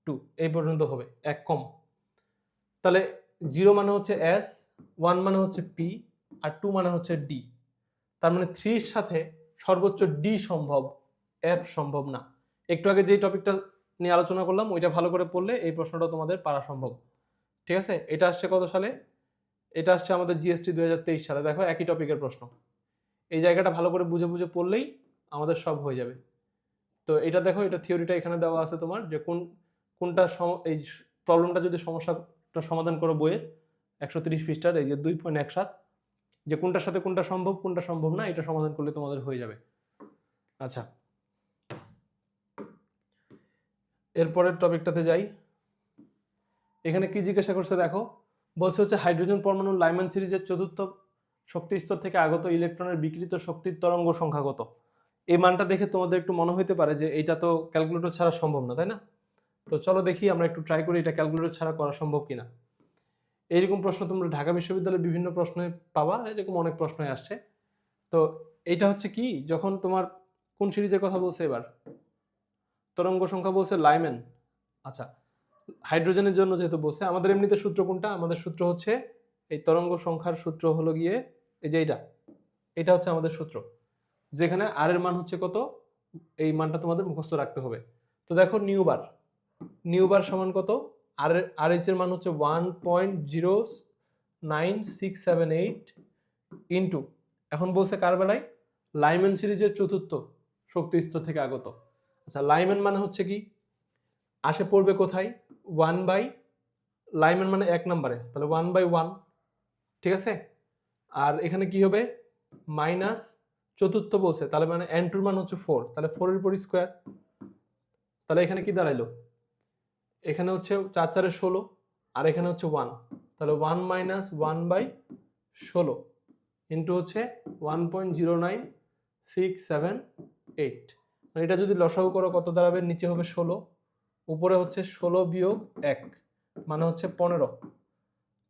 2 এই পর্যন্ত হবে, 1 কম। তাহলে 0 মানে হচ্ছে s, 1 মানে হচ্ছে p আর 2 মানে হচ্ছে d। তার মানে 3 এর সাথে সর্বোচ্চ d সম্ভব, f সম্ভব না। একটু আগে যে টপিকটা নিয়ে আলোচনা করলাম ওইটা ভালো করে পড়লে এই প্রশ্নটা তোমাদের পারা সম্ভব। ঠিক আছে, এটা আসছে কত সালে? এটা আসছে আমাদের জিএসটি 2023 সালে। দেখো একই টপিকের প্রশ্ন, এই জায়গাটা ভালো করে বুঝে বুঝে পড়লেই আমাদের সব হয়ে যাবে। তো এটা দেখো, এটা থিওরিটা এখানে দেওয়া আছে তোমার, যে কোনটা এই প্রবলেমটা যদি সমস্যাটা সমাধান করো বইয়ের 130 পৃষ্ঠার, এই যে 2.17, যে কোনটার সাথে কোনটা সম্ভব কোনটা সম্ভব না, এটা সমাধান করলে তোমাদের হয়ে যাবে। আচ্ছা, এরপরের টপিকটাতে যাই। এখানে কি জিজ্ঞাসা করছে দেখো, বলছে হচ্ছে হাইড্রোজেন পরমাণু লাইম্যান সিরিজের চতুর্থ শক্তি স্তর থেকে আগত ইলেকট্রনের বিকৃত শক্তির তরঙ্গ সংখ্যা কত? এই মানটা দেখে তোমাদের একটু মনে হইতে পারে যে এটা তো ক্যালকুলেটর ছাড়া সম্ভব না, তাই না? তো চলো দেখি আমরা একটু ট্রাই করি এটা ক্যালকুলেটর ছাড়া করা সম্ভব কিনা। এইরকম প্রশ্ন তোমরা ঢাকা বিশ্ববিদ্যালয়ের বিভিন্ন প্রশ্নে পাবা, এরকম অনেক প্রশ্নই আসছে। তো এইটা হচ্ছে কি, যখন তোমার কোন সিরিজের কথা বলছে এবার, তরঙ্গ সংখ্যা বলছে লাইম্যান। আচ্ছা, হাইড্রোজেনের জন্য যেহেতু বলছে, আমাদের এমনিতে সূত্র কোনটা? আমাদের সূত্র হচ্ছে এই তরঙ্গ সংখ্যার সূত্র হলো গিয়ে এই যে এটা হচ্ছে আমাদের সূত্র, যেখানে আর এর মান হচ্ছে কত, এই মানটা তোমাদের মুখস্থ রাখতে হবে। তো দেখো নিউ বার সমান কত, আর এইচ এর মান হচ্ছে 1.09678 ইন্টু, এখন বলছে কার বেলায়, লাইম্যান সিরিজের চতুর্থ শক্তি স্তর থেকে আগত। আচ্ছা, লাইম্যান মানে হচ্ছে কি, আসে পড়বে কোথায়, 1 বাই, লাইম্যান মানে 1 নম্বরে, তাহলে 1/1, ঠিক আছে। আর এখানে কি হবে, মাইনাস চতুর্থ বলছে, তাহলে মানে n2 মান হচ্ছে 4, তাহলে 4 এর উপর স্কয়ার, তাহলে এখানে কি দাঁড়াইলো, এখানে হচ্ছে 4 4 16 আর এখানে হচ্ছে 1, তাহলে 1 মাইনাস 1/16 ইন্টু হচ্ছে 1.09678। মানে এটা যদি লসাগু করো কত দাঁড়াবে, নিচে হবে 16, উপরে হচ্ছে 16 বিয়োগ 1 মানে হচ্ছে 15,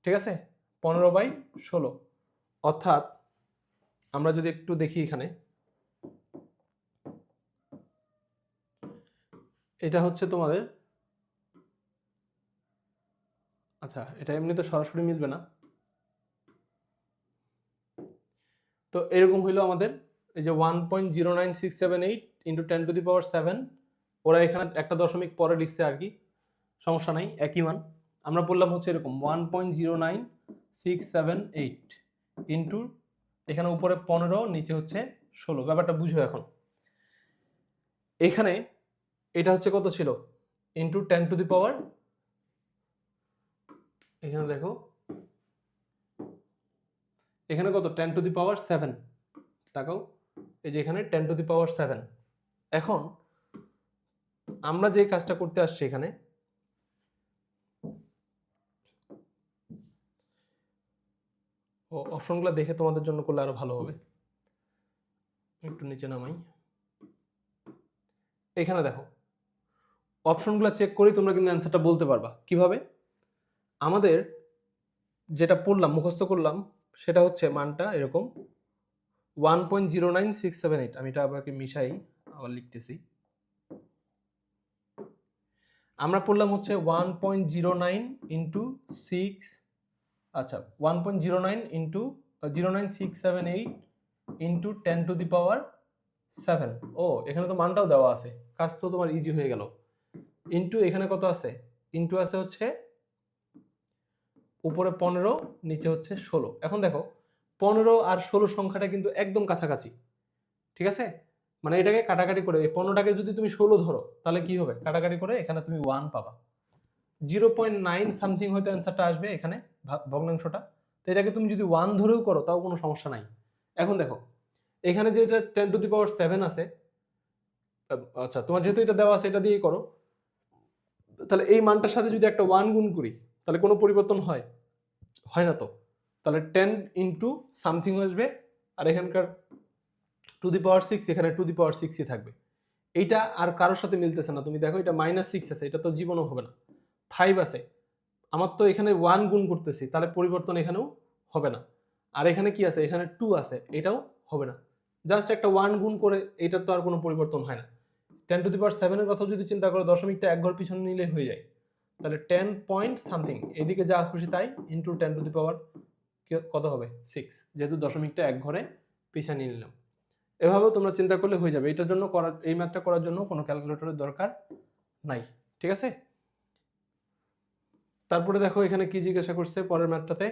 ঠিক আছে, 15/16। অর্থাৎ আমরা যদি একটু দেখি এখানে, এটা হচ্ছে তোমাদের, আচ্ছা এটা এমনিতে সরাসরি মিলবে না, তো এরকম হইলো আমাদের এই যে 1.09678 ইন্টু 10⁻7, ওরা এখানে একটা দশমিক পরে লিখছে আর কি, সমস্যা নাই, একই মান। আমরা বললাম হচ্ছে এরকম 1.09678 ইন্টু, এখানে উপরে 15 নিচে হচ্ছে 16, ব্যাপারটা বুঝো এখন। এখানে এটা হচ্ছে কত ছিল, ইন্টু 10⁻, এখানে দেখো এখানে কত, 10⁻7, তাকাও এই যে এখানে 10⁻7। এখন আমরা যে কাজটা করতে আসছি এখানে, অপশনগুলো দেখে তোমাদের জন্য করলে আরো ভালো হবে, একটু নিচে নামাই। এখানে দেখো অপশনগুলো চেক করে তোমরা কিন্তু অ্যান্সারটা বলতে পারবা কিভাবে। আমাদের যেটা পড়লাম মুখস্থ করলাম সেটা হচ্ছে মানটা এরকম 1.09678, আমি এটা আবার মিশাই, আবার লিখতেছি। আমরা পড়লাম হচ্ছে 1.09 ইন্টু 6, আচ্ছা 1.09 ইন্টু 09678 ইন্টু 10 টু দি পাওয়ার 7। ও এখানে তো মানটাও দেওয়া আছে, কাজ তো তোমার ইজি হয়ে গেল। ইন্টু এখানে কত আছে, ইন্টু আছে হচ্ছে উপরে 15, নিচে হচ্ছে 16। এখন দেখো 15 আর 16 সংখ্যাটা কিন্তু একদম কাছাকাছি, ঠিক আছে? মানে এটাকে কাটাকাটি করে এই 15টাকে যদি তুমি 16 ধরো তাহলে কি হবে, কাটাকাটি করে এখানে তুমি 1 পাবা। 0.9 সামথিং হয়তো অ্যান্সারটা আসবে এখানে ভগ্নাংশটা। তো এটাকে তুমি যদি 1 ধরেও করো তাও কোনো সমস্যা নাই। এখন দেখো এখানে যে এটা 10 টু দি পাওয়ার 7 আছে, আচ্ছা তোমার যেহেতু এটা দেওয়া আছে এটা দিয়েই করো। তাহলে এই মানটার সাথে যদি একটা 1 গুণ করি তাহলে কোনো পরিবর্তন হয়? হয় না তো। তাহলে 10 ইন্টু সামথিং আসবে, আর এখানকার টু দি পাওয়ার 6 এখানে টু দি পাওয়ার 6ই থাকবে। এইটা আর কারোর সাথে মিলতেছে না। তুমি দেখো এটা -6 আছে, এটা তো জীবনও হবে না। 5 আছে, আমার তো এখানে 1 গুণ করতেছি, তাহলে পরিবর্তন এখানেও হবে না। আর এখানে কি আছে, এখানে 2 আছে, এটাও হবে না। জাস্ট একটা 1 গুণ করে এটার তো আর কোনো পরিবর্তন হয় না। 10 টু দি পাওয়ার 7 এর কথা যদি চিন্তা করো, দশমিকটা এক ঘর পিছনে নিলে হয়ে যায়। তাহলে 10 পয়েন্ট সামথিং, এদিকে যা খুশি তাই ইন্টু 10 টু দি পাওয়ার কত হবে 6, যেহেতু দশমিকটা এক ঘরে পিছনে নিয়ে নিলাম। এভাবেও তোমরা চিন্তা করলে হয়ে যাবে। এটার জন্য করার, এই ম্যাথটা করার জন্য কোনো ক্যালকুলেটরের দরকার নাই, ঠিক আছে? তারপরে দেখো এখানে কি জিজ্ঞাসা করছে পরের ম্যাথটাতে,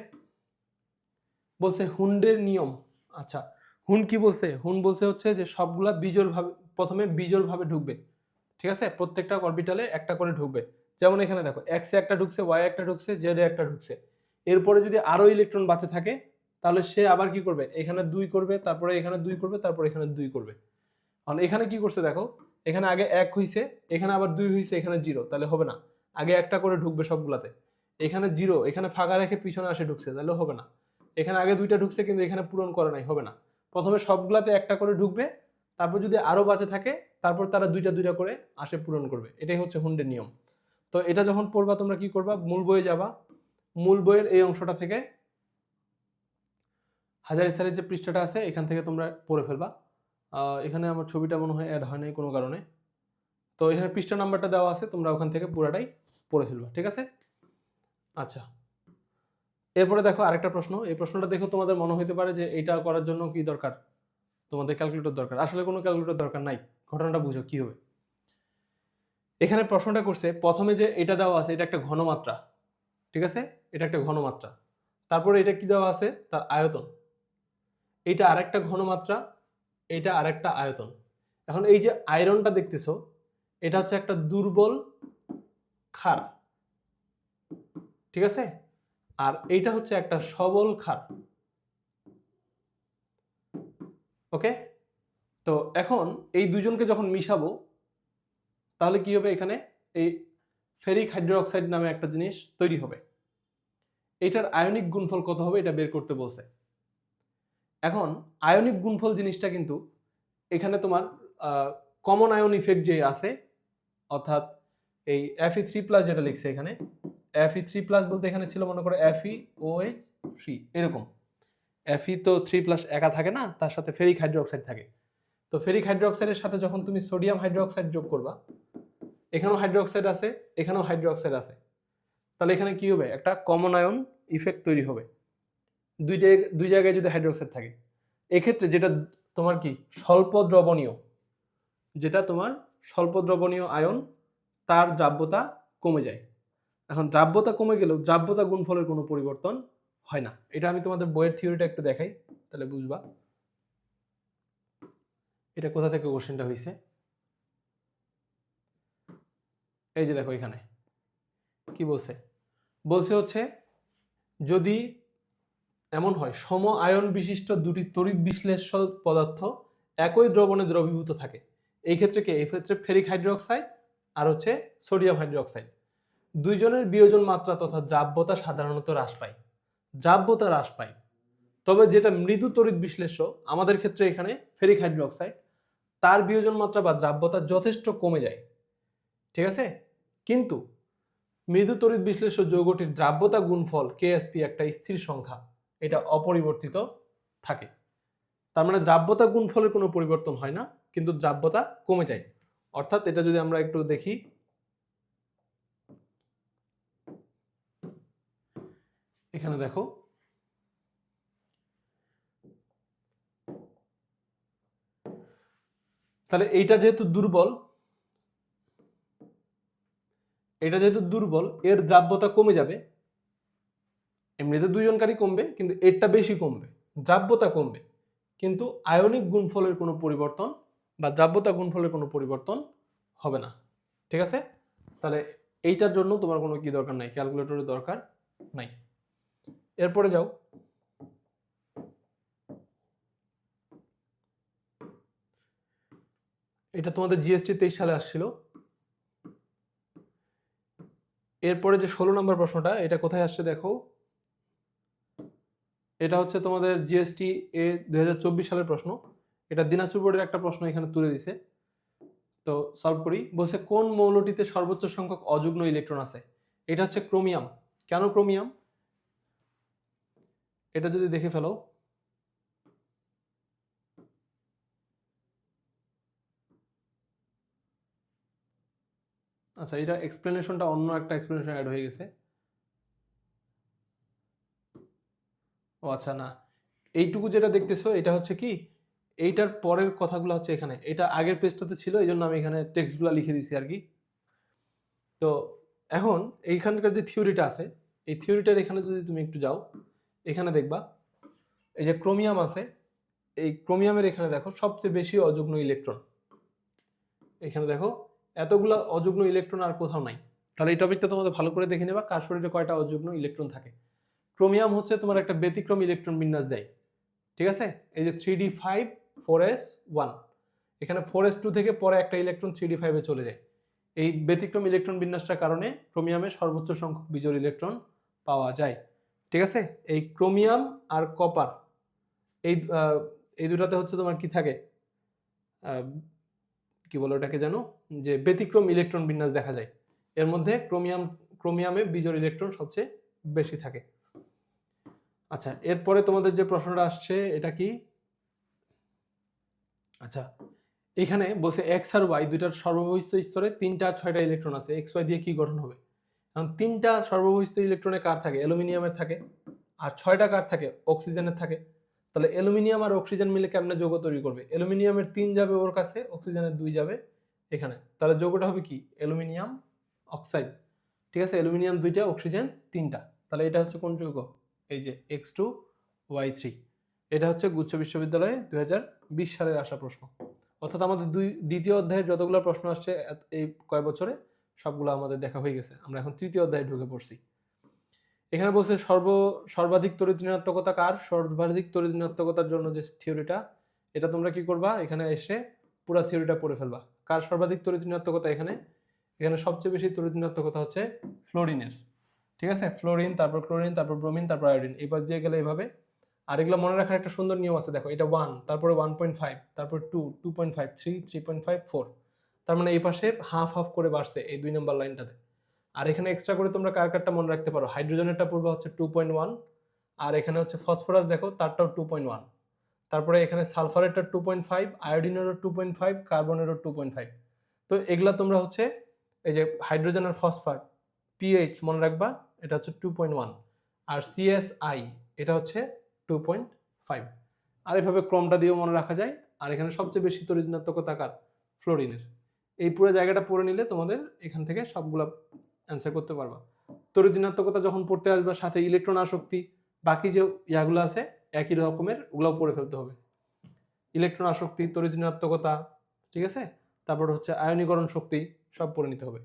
বলছে হুন্ডের নিয়ম। আচ্ছা হুন কি বলছে, হুন বলছে হচ্ছে যে সবগুলা বিজোড় ভাবে, প্রথমে বিজোড় ভাবে ঢুকবে, ঠিক আছে? প্রত্যেকটা অরবিটালে একটা করে ঢুকবে। যেমন এখানে দেখো এক্স এ একটা ঢুকছে, ওয়াই একটা ঢুকছে, জেড এ একটা ঢুকছে। এরপরে যদি আরো ইলেকট্রন বাঁচে থাকে তাহলে সে আবার কি করবে, এখানে 2 করবে, তারপরে এখানে 2 করবে, তারপরে এখানে 2 করবে। কারণ এখানে কি করছে দেখো, এখানে আগে 1 হইছে, এখানে আবার 2 হইছে, এখানে 0, তাহলে হবে না। আগে একটা করে ঢুকবে সবগুলাতে। এখানে 0, এখানে ফাঁকা রেখে পিছনে আসে ঢুকছে, তাহলে হবে না। এখানে আগে 2টা ঢুকছে কিন্তু এখানে পূরণ করে নাই, হবে না। প্রথমে সবগুলাতে একটা করে ঢুকবে, তারপর যদি আরো বাঁচে থাকে তারপর তারা 2টা করে আসে পূরণ করবে। এটাই হচ্ছে হুন্ডের নিয়ম। তো এটা যখন পড়বা তোমরা কি করবা, মূল বইয়ে যাবা, মূল বইয়ের এই অংশটা থেকে হাজার স্যারের যে পৃষ্ঠাটা আছে এখান থেকে তোমরা পড়ে ফেলবা। এখানে আমার ছবিটা মনে হয় অ্যাড হয় নাই কোনো কারণে, তো এখানে পৃষ্ঠা নাম্বারটা দেওয়া আছে, তোমরা ওখান থেকে পুরাটাই পড়ে ফেলবা, ঠিক আছে? আচ্ছা এরপরে দেখো আরেকটা প্রশ্ন। এই প্রশ্নটা দেখো তোমাদের মনে হইতে পারে যে এটা করার জন্য কি দরকার, তোমাদের ক্যালকুলেটর দরকার। আসলে কোনো ক্যালকুলেটর দরকার নাই, ঘটনাটা বুঝো কি হবে। এখানে প্রশ্নটা করছে প্রথমে যে এটা দেওয়া আছে এটা একটা ঘনমাত্রা, ঠিক আছে? এটা একটা ঘনমাত্রা। তারপরে এটা কি দেওয়া আছে, তার আয়তন। এটা আরেকটা ঘনমাত্রা, এটা আরেকটা আয়তন। এখন এই যে আয়রনটা দেখতেছো, এটা হচ্ছে একটা দুর্বল ক্ষার, ঠিক আছে? আর এইটা হচ্ছে একটা সবল ক্ষার, ওকে? তো এখন এই দুজনকে যখন মিশাবো তাহলে কি হবে, এখানে এই ফেরিক হাইড্রোক্সাইড নামে একটা জিনিস তৈরি হবে। এটার আয়নিক গুণফল কত হবে এটা বের করতে বলছে। এখন আয়নিক গুণফল জিনিসটা কিন্তু এখানে তোমার কমন আয়ন ইফেক্ট যে আছে, অর্থাৎ এই Fe3+ যেটা লিখছে এখানে, Fe3+ বলতে এখানে ছিল মনে করো FeOH3 এরকম। Fe তো 3+ একা থাকে না, তার সাথে ফেরিক হাইড্রোক্সাইড থাকে। তো ফেরিক হাইড্রোক্সাইডের সাথে যখন তুমি সোডিয়াম হাইড্রোক্সাইড যোগ করবা, এখানেও হাইড্রোক্সাইড আছে, এখানেও হাইড্রোক্সাইড আছে, তাহলে এখানে কি হবে, একটা কমন আয়ন ইফেক্ট তৈরি হবে। দুই জায়গায় যদি হাইড্রোক্সাইড থাকে, এক্ষেত্রে যেটা তোমার কি স্বল্প দ্রবণীয়, যেটা তোমার স্বল্প দ্রবণীয় আয়ন, তার দ্রাব্যতা কমে যায়। এখন দ্রাব্যতা কমে গেলেও দ্রাব্যতা গুণফলের কোনো পরিবর্তন হয় না। এটা আমি তোমাদের বইয়ের থিওরিটা একটু দেখাই, তাহলে বুঝবা এটা কোথা থেকে কোশ্চেনটা হয়েছে। এই যে দেখো এখানে কি বলছে, বলছে হচ্ছে যদি এমন হয় সম আয়ন বিশিষ্ট দুটি তড়িৎ বিশ্লেষ্য পদার্থ একই দ্রবণে দ্রবীভূত থাকে, এই ক্ষেত্রে কি, এই ক্ষেত্রে ফেরিক হাইড্রোক্সাইড আর হচ্ছে সোডিয়াম হাইড্রোক্সাইড, দুইজনের বিয়োজন মাত্রা তথা দ্রাব্যতা সাধারণত হ্রাস পায়, দ্রাব্যতা হ্রাস পায়। তবে যেটা মৃদু তড়িৎ বিশ্লেষ্য, আমাদের ক্ষেত্রে এখানে ফেরিক হাইড্রোক্সাইড, তার বিয়োজন মাত্রা বা দ্রাব্যতা যথেষ্ট কমে যায়, ঠিক আছে? কিন্তু মৃদু তড়িৎ বিশ্লেষ্য যৌগটির দ্রাব্যতা গুণফল KSP একটা স্থির সংখ্যা, এটা অপরিবর্তিত থাকে। তার মানে দ্রাব্যতা গুণফলের কোনো পরিবর্তন হয় না, কিন্তু দ্রাব্যতা কমে যায়। অর্থাৎ এটা যদি আমরা একটু দেখি, এখানে দেখো তাহলে এইটা যেহেতু দুর্বল, এর দ্রাব্যতা কমে যাবে। এমনিতে দুইজনকারই কমবে, কিন্তু এরটা বেশি কমবে, দ্রাব্যতা কমবে, কিন্তু আয়নিক গুণফলের কোনো পরিবর্তন বা দ্রাব্যতা গুণফলের কোনো পরিবর্তন হবে না। ঠিক আছে, তাহলে এইটার জন্য তোমার কোনো কি দরকার নাই, ক্যালকুলেটরের দরকার নাই। এরপরে যাও, এটা তোমাদের জিএসটি 23 সালে আসছিল। এরপরে যে 16 নম্বর প্রশ্নটা, এটা কোথায় আসছে দেখো, এটা হচ্ছে তোমাদের জিএসটি এ 2024 সালের প্রশ্ন। এটা দিনাজপুর বোর্ডের একটা প্রশ্ন এখানে তুলে দিছে, তো সলভ করি। বলছে কোন মৌলটিতে সর্বোচ্চ সংখ্যক অযুগ্ম ইলেকট্রন আছে? এটা হচ্ছে ক্রোমিয়াম। কেন ক্রোমিয়াম, এটা যদি দেখে ফেলো, আচ্ছা এটা এক্সপ্লেনেশনটা অন্য একটা এক্সপ্লেনেশন অ্যাড হয়ে গেছে। ও আচ্ছা, না এইটুকু যেটা দেখতেছো এটা হচ্ছে কি, এইটার পরের কথাগুলো হচ্ছে এখানে, এটা আগের পেজটাতে ছিল, এই জন্য আমি এখানে টেক্সটগুলো লিখে দিছি আর কি। তো এখন এইখানকার যে থিওরিটা আছে, এই থিওরিটার এখানে যদি তুমি একটু যাও, এখানে দেখবা এই যে ক্রোমিয়াম আছে, এই ক্রোমিয়ামের এখানে দেখো সবচেয়ে বেশি অযুগ্ম ইলেকট্রন। এখানে দেখো এতগুলা অযুগ্ম ইলেকট্রন আর কোথাও নাই। তাহলে এই টপিকটা তোমাদের ভালো করে দেখে নেবা, কার শরীরে কয়টা অযুগ্ম ইলেকট্রন থাকে। ক্রোমিয়াম হচ্ছে তোমার একটা ব্যতিক্রম ইলেকট্রন বিন্যাস দেয়। ঠিক আছে, এই যে 3d5 4s1, এখানে 4s2 থেকে পরে একটা ইলেকট্রন 3d5 এ চলে যায়। এই ব্যতিক্রম ইলেকট্রন বিন্যাসটার কারণে ক্রোমিয়ামে সর্বোচ্চ সংখ্যক বিজোড় ইলেকট্রন পাওয়া যায়। ঠিক আছে, এই ক্রোমিয়াম আর কপার এই দুটাতে হচ্ছে তোমার কি থাকে, কি বলে ওটাকে জানো, যে ব্যতিক্রম ইলেকট্রন বিন্যাস দেখা যায়। এর মধ্যে ক্রোমিয়ামে বিজোড় ইলেকট্রন সবচেয়ে বেশি থাকে। আচ্ছা এরপরে তোমাদের যে প্রশ্নটা আসছে এটা কি, আচ্ছা এখানে বলছে এক্স আর ওয়াই দুইটার সর্ববহিষ্ঠ স্তরে 3টা আর 6টা ইলেকট্রন আছে, এক্স ওয়াই দিয়ে কি গঠন হবে? এখন 3টা সর্ববহিষ্ঠ ইলেকট্রনে কার থাকে? অ্যালুমিনিয়ামের থাকে। আর 6টা কার থাকে? অক্সিজেনের থাকে। তাহলে অ্যালুমিনিয়াম আর অক্সিজেন মিলে কেমনে যৌগ তৈরি করবে? অ্যালুমিনিয়ামের 3 যাবে ওর কাছে, অক্সিজেনের 2 যাবে এখানে, তাহলে যৌগটা হবে কি? Aluminium oxide. ঠিক আছে, অ্যালুমিনিয়াম 2টা, অক্সিজেন 3টা, তাহলে এটা হচ্ছে কোন যৌগ? এই যে X2Y3। এটা হচ্ছে গুচ্ছ বিশ্ববিদ্যালয়ে 2020 সালের আসা প্রশ্ন। অর্থাৎ আমাদের দ্বিতীয় অধ্যায়ের যতগুলো প্রশ্ন আসছে এই কয় বছরে সবগুলো আমাদের দেখা হয়ে গেছে, আমরা এখন তৃতীয় অধ্যায়ে ঢুকে পড়ছি। এখানে বলছে সর্বাধিক তড়িৎ ঋণাত্মকতা কার? সর্বাধিক তড়িৎ ঋণাত্মকতার জন্য যে থিওরিটা, এটা তোমরা কি করবা, এখানে এসে পুরো থিওরিটা পড়ে ফেলবা। কার সর্বাধিক তড়িৎ ঋণাত্মকতা? এখানে সবচেয়ে বেশি তড়িৎ ঋণাত্মকতা হচ্ছে ফ্লোরিনের। ঠিক আছে, ফ্লোরিন, তারপর ক্লোরিন, তারপর ব্রোমিন, তারপর আয়োডিন, এই পাশ দিয়ে গেলে এইভাবে। আর এগুলো মনে রাখার একটা সুন্দর নিয়ম আছে, দেখো এটা 1, তারপরে 1.5, তারপর 2, 2.5, 3, 3.5, 4, তার মানে এই পাশে হাফ হাফ করে বাড়ছে এই 2 নম্বর লাইনটাতে। আর এখানে এক্সট্রা করে তোমরা কার কারটা মনে রাখতে পারো, হাইড্রোজেনেরটা পড়বে হচ্ছে 2.1, আর এখানে হচ্ছে ফসফরাস দেখো তারটাও 2.1, তারপরে এখানে সালফারেরটা 2.5, আয়োডিনেরও 2.5, কার্বনেরও 2.5। তো এগুলা তোমরা হচ্ছে এই যে হাইড্রোজেন আর ফসফার পিএইচ মনে রাখবা, এটা হচ্ছে 2.1, আর সিএসআই এটা হচ্ছে 2.5। আর এভাবে ক্রমটা দিয়েও মনে রাখা যায়। আর এখানে সবচেয়ে বেশি তড়িৎ ঋণাত্মকতা কার? ফ্লোরিনের। এই পুরো জায়গাটা পড়ে নিলে তোমাদের এখান থেকে সবগুলা অ্যান্সার করতে পারবা। তড়িৎ ঋণাত্মকতা যখন পড়তে আসবে, সাথে ইলেকট্রন আসক্তি, বাকি যে ইয়াগুলো আছে একই রকমের, ওগুলাও পড়ে ফেলতে হবে। ইলেকট্রন আসক্তি, তড়িৎ ঋণাত্মকতা, ঠিক আছে, তারপর হচ্ছে আয়নীকরণ শক্তি, সব পড়ে নিতে হবে।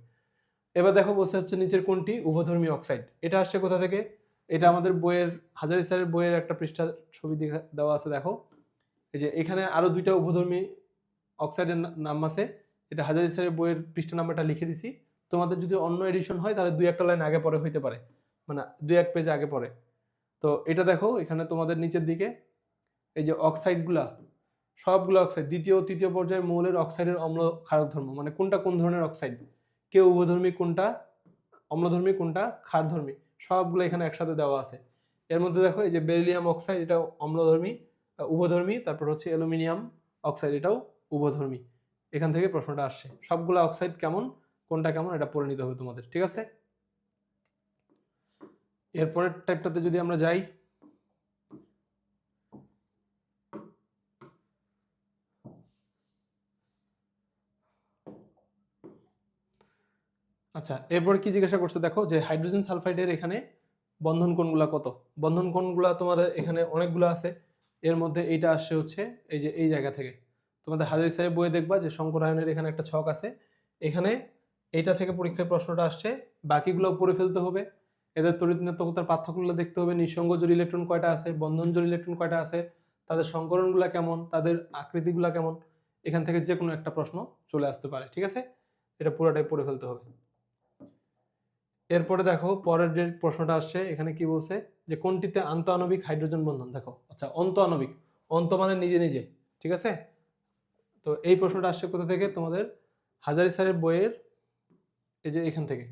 এবার দেখো বলছে হচ্ছে নিচের কোনটি উভধর্মী অক্সাইড? এটা আসছে কোথা থেকে? এটা আমাদের বইয়ের, হাজারি স্যারের বইয়ের একটা পৃষ্ঠা ছবি দেওয়া আছে, দেখো এই যে এখানে আরো 2টা উভধর্মী অক্সাইডের নাম আছে। এটা হাজারি স্যারের বইয়ের পৃষ্ঠা নাম্বারটা লিখে দিছি। তোমাদের যদি অন্য এডিশন হয় তাহলে 2-1টা লাইন আগে পরে হইতে পারে, মানে 2-1 পেজ আগে পরে। তো এটা দেখো এখানে তোমাদের নিচের দিকে এই যে অক্সাইডগুলা, সবগুলো অক্সাইড দ্বিতীয় ও তৃতীয় পর্যায়ের মৌলের অক্সাইডের অম্ল ক্ষারক ধর্ম, মানে কোনটা কোন ধরনের অক্সাইড, কেউ উভধর্মী কোনটা অম্লধর্মী কোনটা ক্ষারধর্মী, সবগুলো এখানে একসাথে দেওয়া আছে। এর মধ্যে দেখো এই যে বেরিলিয়াম অক্সাইড, এটা অম্লধর্মী উভধর্মী, তারপর হচ্ছে অ্যালুমিনিয়াম অক্সাইড, এটাও উভধর্মী, এখান থেকে প্রশ্নটা আসছে। সবগুলো অক্সাইড কেমন, কোনটা কেমন এটা পড়ে নিতে হবে তোমাদের, ঠিক আছে। এরপরের টাইপটাতে যদি আমরা যাই, আচ্ছা এরপরে কি জিজ্ঞাসা করছে দেখো, যে হাইড্রোজেন সালফাইডের এখানে বন্ধন কোণগুলা কত। বন্ধন কোণগুলা তোমার এখানে অনেকগুলো আছে, এর মধ্যে এইটা আসছে হচ্ছে এই যে এই জায়গা থেকে। তোমাদের হাজারি স্যারের বইয়ে দেখবা যে শঙ্করায়নের এখানে একটা ছক আছে, এখানে এইটা থেকে পরীক্ষায় প্রশ্নটা আসছে, বাকিগুলো পড়ে ফেলতে হবে। এদের তড়িৎ-ঋণাত্মকতার পার্থক্যগুলো দেখতে হবে, নিঃসঙ্গ জোড় ইলেকট্রন কয়টা আছে, বন্ধন জোড় ইলেকট্রন কয়টা আছে, তাদের সংকরণগুলো কেমন, তাদের আকৃতিগুলো কেমন, এখান থেকে যে কোনো একটা প্রশ্ন চলে আসতে পারে, ঠিক আছে। এটা পুরোটাই পড়ে ফেলতে হবে। এরপরে দেখো পরের যে প্রশ্নটা আসছে, এখানে কি বলছে যে কোনটিতে আন্তঃআণবিক হাইড্রোজেন বন্ধন। দেখো আচ্ছা অন্তঃআণবিক, অন্ত মানে নিজে নিজে, ঠিক আছে। তো এই প্রশ্নটা আসছে কোথা থেকে, তোমাদের হাজারি স্যারের বইয়ের এই যে এখান থেকে,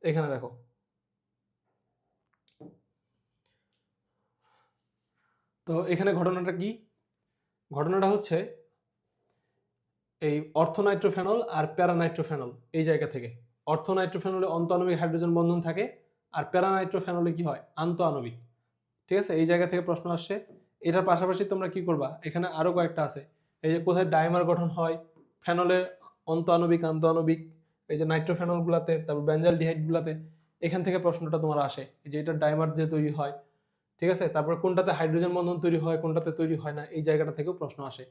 এখানে দেখো। তো এখানে ঘটনাটা কি, ঘটনাটা হচ্ছে এই অর্থনাইট্রোফেনল আর প্যারানাইট্রোফেনল, এই জায়গা থেকে অর্থনাইট্রোফেনলে অন্তঃআণবিক হাইড্রোজেন বন্ধন থাকে, আর প্যারানাইট্রোফেনলে কি হয়, আন্তঃআণবিক, ঠিক আছে। এই জায়গা থেকে প্রশ্ন আসছে। এটার পাশাপাশি তোমরা কি করবা, এখানে আরো কয়েকটা আছে, এই যে কোথায় ডাইমার গঠন হয় ফেনলের, অন্তঃআণবিক আন্তঃআণবিক, এই যে নাইট্রোফেনল গুলাতে, তারপর বেঞ্জাইল ডিহাইড গুলাতে, এখান থেকে প্রশ্নটা তোমার আসে, যে এটা ডাইমার যে তৈরি হয়, ঠিক আছে। তারপর কোনটাতে হাইড্রোজেন বন্ধন তৈরি হয়, কোনটাতে তৈরি হয় না, এই জায়গাটা থেকেও প্রশ্ন আসে।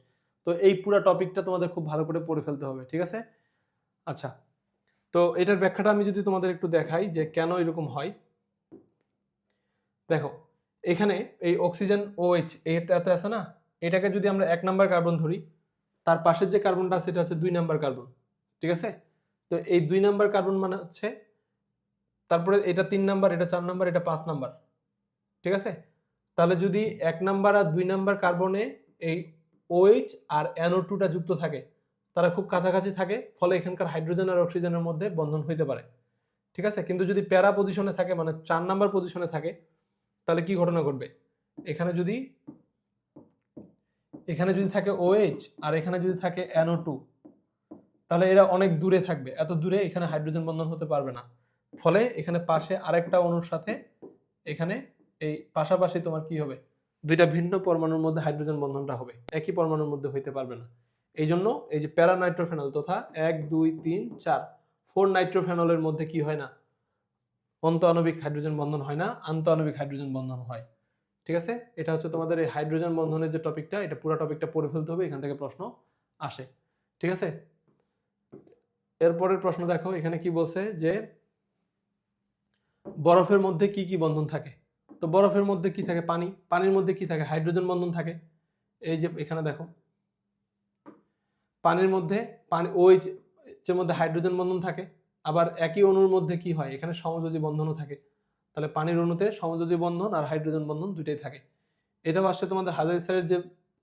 তো এই পুরো টপিকটা তোমাদের খুব ভালো করে পড়ে ফেলতে হবে, ঠিক আছে। আচ্ছা, তো এটার ব্যাখ্যাটা আমি যদি তোমাদের একটু দেখাই যে কেন এরকম হয়। দেখো এখানে এই অক্সিজেন OH এটাতে আছে না, এটাকে যদি আমরা 1 নাম্বার কার্বন ধরি, তার পাশের যে কার্বনটা আছে এটা হচ্ছে 2 নাম্বার কার্বন, ঠিক আছে। তো এই 2 নাম্বার কার্বন মানে হচ্ছে, তারপরে এটা 3 নাম্বার, এটা 4 নাম্বার, এটা 5 নাম্বার, ঠিক আছে। তাহলে যদি 1 নাম্বার আর 2 নাম্বার কার্বনে এই OH আর NO2টা যুক্ত থাকে, তারা খুব কাছাকাছি থাকে, ফলে এখানকার হাইড্রোজেন আর অক্সিজেনের মধ্যে বন্ধন হইতে পারে, ঠিক আছে। কিন্তু যদি প্যারা পজিশনে থাকে, মানে 4 নাম্বার পজিশনে থাকে, তাহলে কি ঘটনা ঘটবে, এখানে যদি থাকে OH আর এখানে যদি থাকে NO2, তাহলে এরা অনেক দূরে থাকবে, এত দূরে এখানে হাইড্রোজেন বন্ধন হতে পারবে না। ফলে এখানে পাশে আরেকটা অণুর সাথে এখানে এই পাশাপাশি তোমার কি হবে, দুইটা ভিন্ন পরমাণুর মধ্যে হাইড্রোজেন বন্ধনটা হবে, একই পরমাণুর মধ্যে হইতে পারবে না। এই জন্য এই যে প্যারা নাইট্রোফেনল তথা 1 2 3 4 4 নাইট্রোফেনলের মধ্যে কি হয় না, অন্তঃআণবিক হাইড্রোজেন বন্ধন হয় না, আন্তঃআণবিক হাইড্রোজেন বন্ধন হয়, ঠিক আছে। এটা হচ্ছে তোমাদের এই হাইড্রোজেন বন্ধনের যে টপিকটা, এটা পুরো টপিকটা পড়ে ফেলতে হবে, এখান থেকে প্রশ্ন আসে, ঠিক আছে। এরপরের প্রশ্ন দেখো, এখানে কি বলছে যে বরফের মধ্যে কি কি বন্ধন থাকে। তো বরফের মধ্যে কি থাকে, পানি, পানির মধ্যে কি থাকে, হাইড্রোজেন বন্ধন থাকে। এই যে এখানে দেখো পানির মধ্যে OH এর মধ্যে হাইড্রোজেন বন্ধন থাকে, আবার একই অণুর মধ্যে কি হয়, এখানে সমযোজী বন্ধনও থাকে। তাহলে পানির অণুতে সমযোজী বন্ধন আর হাইড্রোজেন বন্ধন দুইটাই থাকে। এটাও আসছে তোমাদের হাজারি স্যারের যে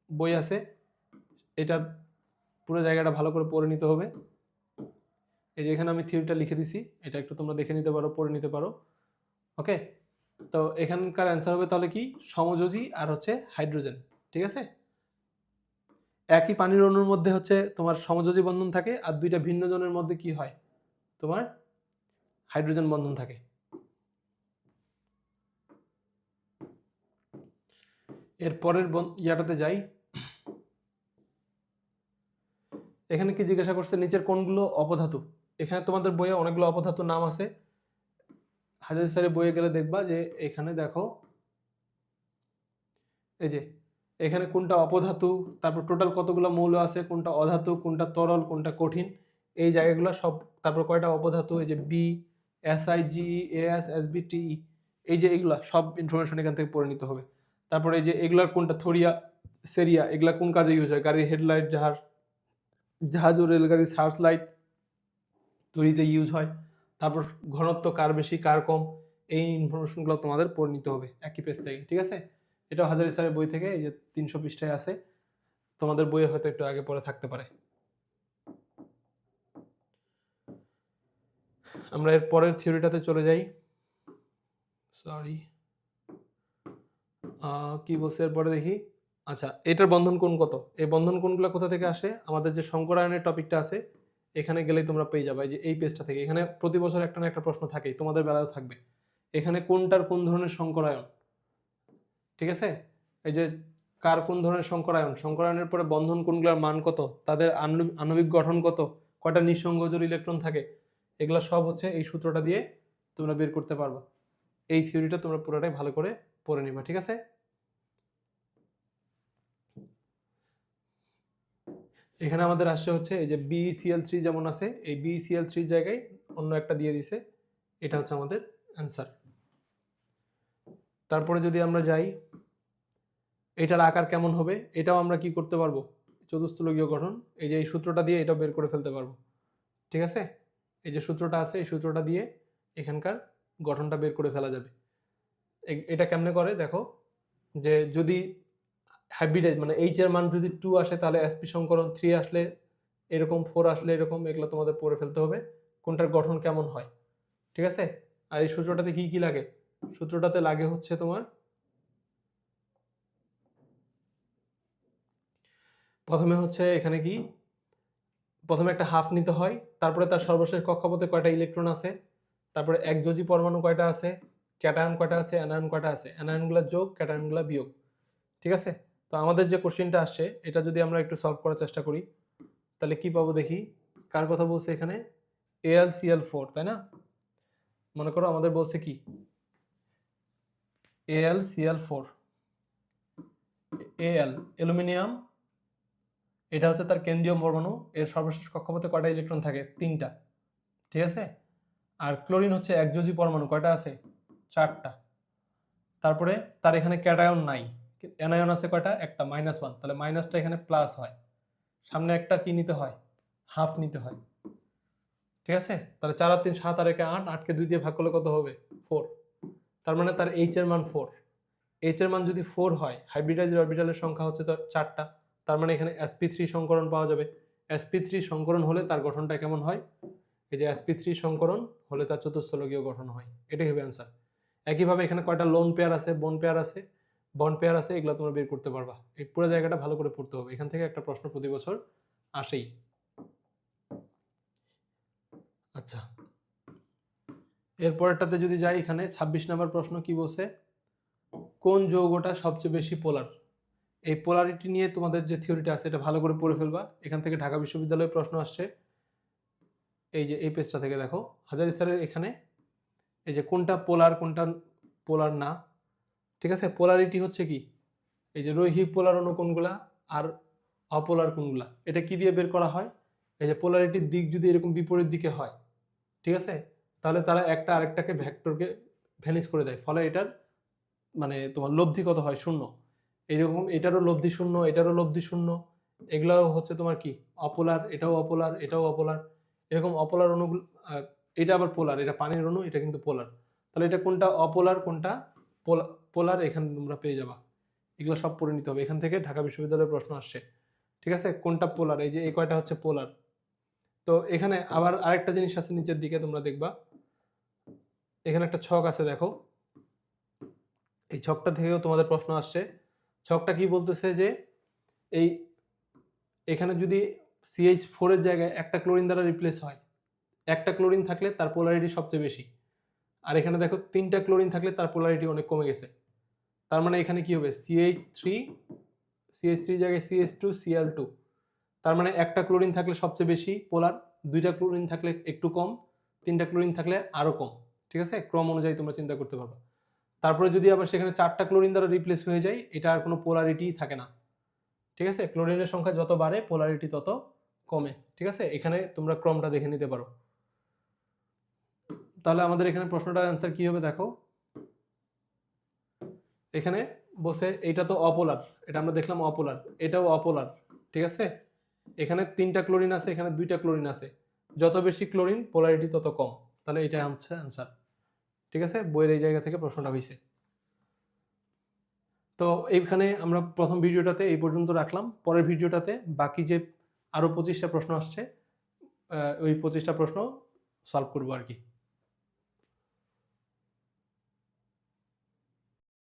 বই আছে, এটার পুরো জায়গাটা ভালো করে পড়ে নিতে হবে। এই যে এখানে আমি থিওরিটা লিখে দিছি, এটা একটু তোমরা দেখে নিতে পারো, পড়ে নিতে পারো, ওকে। তো এখানকার অ্যান্সার হবে তাহলে কি, সমযোজী আর হচ্ছে হাইড্রোজেন, ঠিক আছে। একই পানির অণুর মধ্যে হচ্ছে তোমার সমযোজী বন্ধন থাকে, আর দুইটা ভিন্ন জনের মধ্যে কি হয়, তোমার হাইড্রোজেন বন্ধন থাকে। এর পরের ইয়াটাতে যাই, এখানে কি জিজ্ঞাসা করছে, নিচের কোনগুলো অপধাতু। এখানে তোমাদের বইয়ে অনেকগুলো অপধাতুর নাম আছে, হাজারি স্যারের বইয়ে গেলে দেখবা যে এখানে দেখো এই যে এখানে কোনটা অপধাতু, তারপর টোটাল কতগুলো মৌল আছে, কোনটা অধাতু, কোনটা তরল, কোনটা কঠিন, এই জায়গাগুলো সব, তারপর কয়টা অপধাতু, এই যে বি SiGe AS SbTe, এই যে এগুলা সব ইনফরমেশন এখান থেকে পড়ে নিতে হবে। তারপরে এই যে এগুলার কোনটা থোরিয়া সেরিয়া, এগুলা কোন কাজে ইউজ হয়, গাড়ির হেডলাইট, জাহাজ ও রেলগাড়ির সার্চ লাইট তৈরিতে ইউজ হয়। তারপর ঘনত্ব কার বেশি কার কম, এই ইনফরমেশনগুলো তোমাদের পড়ে নিতে হবে একই পেজ থেকে, ঠিক আছে। এটা হাজারি স্যারের বই থেকে, এই যে 300 পৃষ্ঠায় আছে, তোমাদের বইয়ে হয়তো একটু আগে পরে থাকতে পারে। আমরা এর পরের থিওরিটাতে চলে যাই। সরি, কি বলছে এরপরে দেখি। আচ্ছা, এটার বন্ধন কোণ কত? এই বন্ধন কোণগুলো কোথা থেকে আসে? আমাদের যে সংকরায়নের টপিকটা আছে এখানে গেলেই তোমরা পেয়ে যাবে, যে এই পেজটা থেকে। এখানে প্রতি বছর একটা না একটা প্রশ্ন থাকেই, তোমাদের বেলায়ও থাকবে। এখানে কোনটার কোন ধরনের সংকরায়ন, ঠিক আছে, এই যে কার কোন ধরনের সংকরায়ন, সংকরায়নের পরে বন্ধন কোণগুলোর মান কত, তাদের আণবিক গঠন কত, কয়টা নিঃসঙ্গ জোড় ইলেকট্রন থাকে, এগুলো সব হচ্ছে এই সূত্রটা দিয়ে তোমরা বের করতে পারবা। এই থিওরিটা তোমরা পুরোটাই ভালো করে পড়ে নিবা, ঠিক আছে। এখানে আমাদের আসছে হচ্ছে এই যে BeCl3 যেমন আছে, এই BeCl3 জায়গায় অন্য একটা দিয়ে দিছে, এটা হচ্ছে আমাদের অ্যান্সার। তারপরে যদি আমরা যাই, এটার আকার কেমন হবে এটাও আমরা কি করতে পারবো, চতুস্থলকীয় গঠন, এই যে এই সূত্রটা দিয়ে এটা বের করে ফেলতে পারবো, ঠিক আছে। এই যে সূত্রটা আছে এই সূত্রটা দিয়ে এখানকার গঠনটা বের করে ফেলা যাবে। এটা কেমনে করে দেখো, যে যদি হাইব্রিডাইজ মানে এইচ এর মান যদি 2 আসে তাহলে sp সংকরণ, 3 আসলে এরকম, 4 আসলে এরকম, এগুলো তোমাদের পড়ে ফেলতে হবে কোনটার গঠন কেমন হয়, ঠিক আছে। আর এই সূত্রটাতে কি কি লাগে, সূত্রটাতে লাগে হচ্ছে তোমার প্রথমে হচ্ছে এখানে কি, প্রথমে একটা হাফ নিতে হয়, তারপরে তার সর্বশেষ কক্ষপথে কয়টা ইলেকট্রন আছে, তারপরে একযোজি পরমাণু কয়টা আছে, ক্যাটায়ন কয়টা আছে, অ্যানায়ন কয়টা আছে, অ্যানায়নগুলো যোগ ক্যাটায়নগুলো বিয়োগ, ঠিক আছে। তো আমাদের যে কোশ্চেনটা আসছে এটা যদি আমরা একটু সলভ করার চেষ্টা করি তাহলে কি পাবো দেখি। কার কথা বলছে এখানে, AlCl4, তাই না। মনে করো আমাদের বলছে কি AlCl4, Al অ্যালুমিনিয়াম, এটা হচ্ছে তার কেন্দ্রীয় পরমাণু, এর সর্বশেষ কক্ষপথে কয়টা ইলেকট্রন থাকে, 3টা, ঠিক আছে। আর ক্লোরিন হচ্ছে একযোজি পরমাণু, কয়টা আছে, 4টা। তারপরে তার এখানে ক্যাটায়ন নাই, অ্যানায়ন আছে কয়টা, একটা, -1, তাহলে মাইনাসটা এখানে প্লাস হয়, সামনে একটা কি নিতে হয়, হাফ নিতে হয়, ঠিক আছে। তাহলে 4 আর 3 7 আর 1 8, 8কে 2 দিয়ে ভাগ করলে কত হবে, 4। তার মানে তার এইচ এর মান 4, এইচ এর মান যদি 4 হয়, হাইব্রিডাইজড অরবিটালের সংখ্যা হচ্ছে তো 4টা, তার মানে এখানে sp3 সংকরণ পাওয়া যাবে। sp3 সংকরণ হলে তার গঠনটা কেমন হয়, এই যে sp3 সংকরণ হলে তার চতুস্থলকীয় গঠন হয়, এটাই হবে অ্যান্সার। একইভাবে এখানে কয়টা লোন পেয়ার আছে, বোন পেয়ার আছে, বন্ড পেয়ার আছে, এগুলো তোমরা বের করতে পারবা। এই পুরো জায়গাটা ভালো করে পড়তে হবে, এখান থেকে একটা প্রশ্ন প্রতি বছর আসেই। আচ্ছা, এরপরেরটাতে যদি যাই, এখানে 26 নম্বর প্রশ্ন কি বলছে, কোন যৌগটা সবচেয়ে বেশি পোলার। এই পোলারিটি নিয়ে তোমাদের যে থিওরিটা আছে এটা ভালো করে পড়ে ফেলবা, এখান থেকে ঢাকা বিশ্ববিদ্যালয়ে প্রশ্ন আসছে। এই যে এই পেজটা থেকে দেখো, হাজারি স্যারের এখানে এই যে কোনটা পোলার কোনটা পোলার না, ঠিক আছে। পোলারিটি হচ্ছে কি, এই যে রৈখিক পোলার অণু কোনগুলা আর অপোলার কোনগুলা, এটা কি দিয়ে বের করা হয়, এই যে পোলারিটির দিক যদি এরকম বিপরীত দিকে হয়, ঠিক আছে, তাহলে তারা একটা আরেকটাকে ভেক্টরকে ভ্যানিশ করে দেয়, ফলে এটার মানে তোমার লব্ধি কত হয়, 0। এইরকম এটারও লব্ধি 0, এটারও লব্ধি 0, এগুলাও হচ্ছে তোমার কি অপোলার, এটাও অপোলার, এটাও অপোলার, এরকম অপোলার অণুগুলো। এটা আবার পোলার, এটা পানির অণু, এটা কিন্তু পোলার, তাহলে এটা কোনটা অপোলার কোনটা পোলার এখানে তোমরা পেয়ে যাবা। এগুলো সব পড়ে নিতে হবে, এখান থেকে ঢাকা বিশ্ববিদ্যালয়ের প্রশ্ন আসছে, ঠিক আছে। কোনটা পোলার, এই যে এই কয়টা হচ্ছে পোলার। তো এখানে আবার আরেকটা জিনিস আছে নিচের দিকে, তোমরা দেখবা এখানে একটা ছক আছে দেখো, এই ছকটা থেকেও তোমাদের প্রশ্ন আসছে। ছকটা কি বলতেছে যে এই এখানে যদি CH4 এর জায়গায় একটা ক্লোরিন দ্বারা রিপ্লেস হয়, একটা ক্লোরিন থাকলে তার পোলারিটি সবচেয়ে বেশি, আর এখানে দেখো 3টা ক্লোরিন থাকলে তার পোলারিটি অনেক কমে গেছে। তার মানে এখানে কি হবে, CH3 জায়গায় CH2 Cl2, তার মানে একটা ক্লোরিন থাকলে সবচেয়ে বেশি পোলার, 2টা ক্লোরিন থাকলে একটু কম, 3টা ক্লোরিন থাকলে আরো কম, ঠিক আছে। ক্রম অনুযায়ী তোমরা চিন্তা করতে পারবা। তারপরে যদি আবার সেখানে 4টা ক্লোরিন দ্বারা রিপ্লেস হয়ে যায়, এটা আর কোনো পোলারিটি থাকে না, ঠিক আছে। ক্লোরিনের সংখ্যা যত বাড়ে পোলারিটি তত কমে, ঠিক আছে। এখানে তোমরা ক্রমটা দেখে নিতে পারো। তাহলে আমাদের এখানে প্রশ্নটার অ্যান্সার কি হবে দেখো, এখানে বসে এইটা তো অপোলার, এটা আমরা দেখলাম অপোলার, এটাও অপোলার, ঠিক আছে। এখানে 3টা ক্লোরিন আছে, এখানে 2টা ক্লোরিন আছে, যত বেশি ক্লোরিন পোলারিটি তত কম, তাহলে এটা হচ্ছে অ্যান্সার, ঠিক আছে। বইয়ের এই জায়গা থেকে প্রশ্নটা হয়েছে। তো এইখানে আমরা প্রথম ভিডিওটাতে এই পর্যন্ত রাখলাম, পরের ভিডিওটাতে বাকি যে আরো 25টা প্রশ্ন আসছে ওই 25টা প্রশ্ন সলভ করবো আর কি।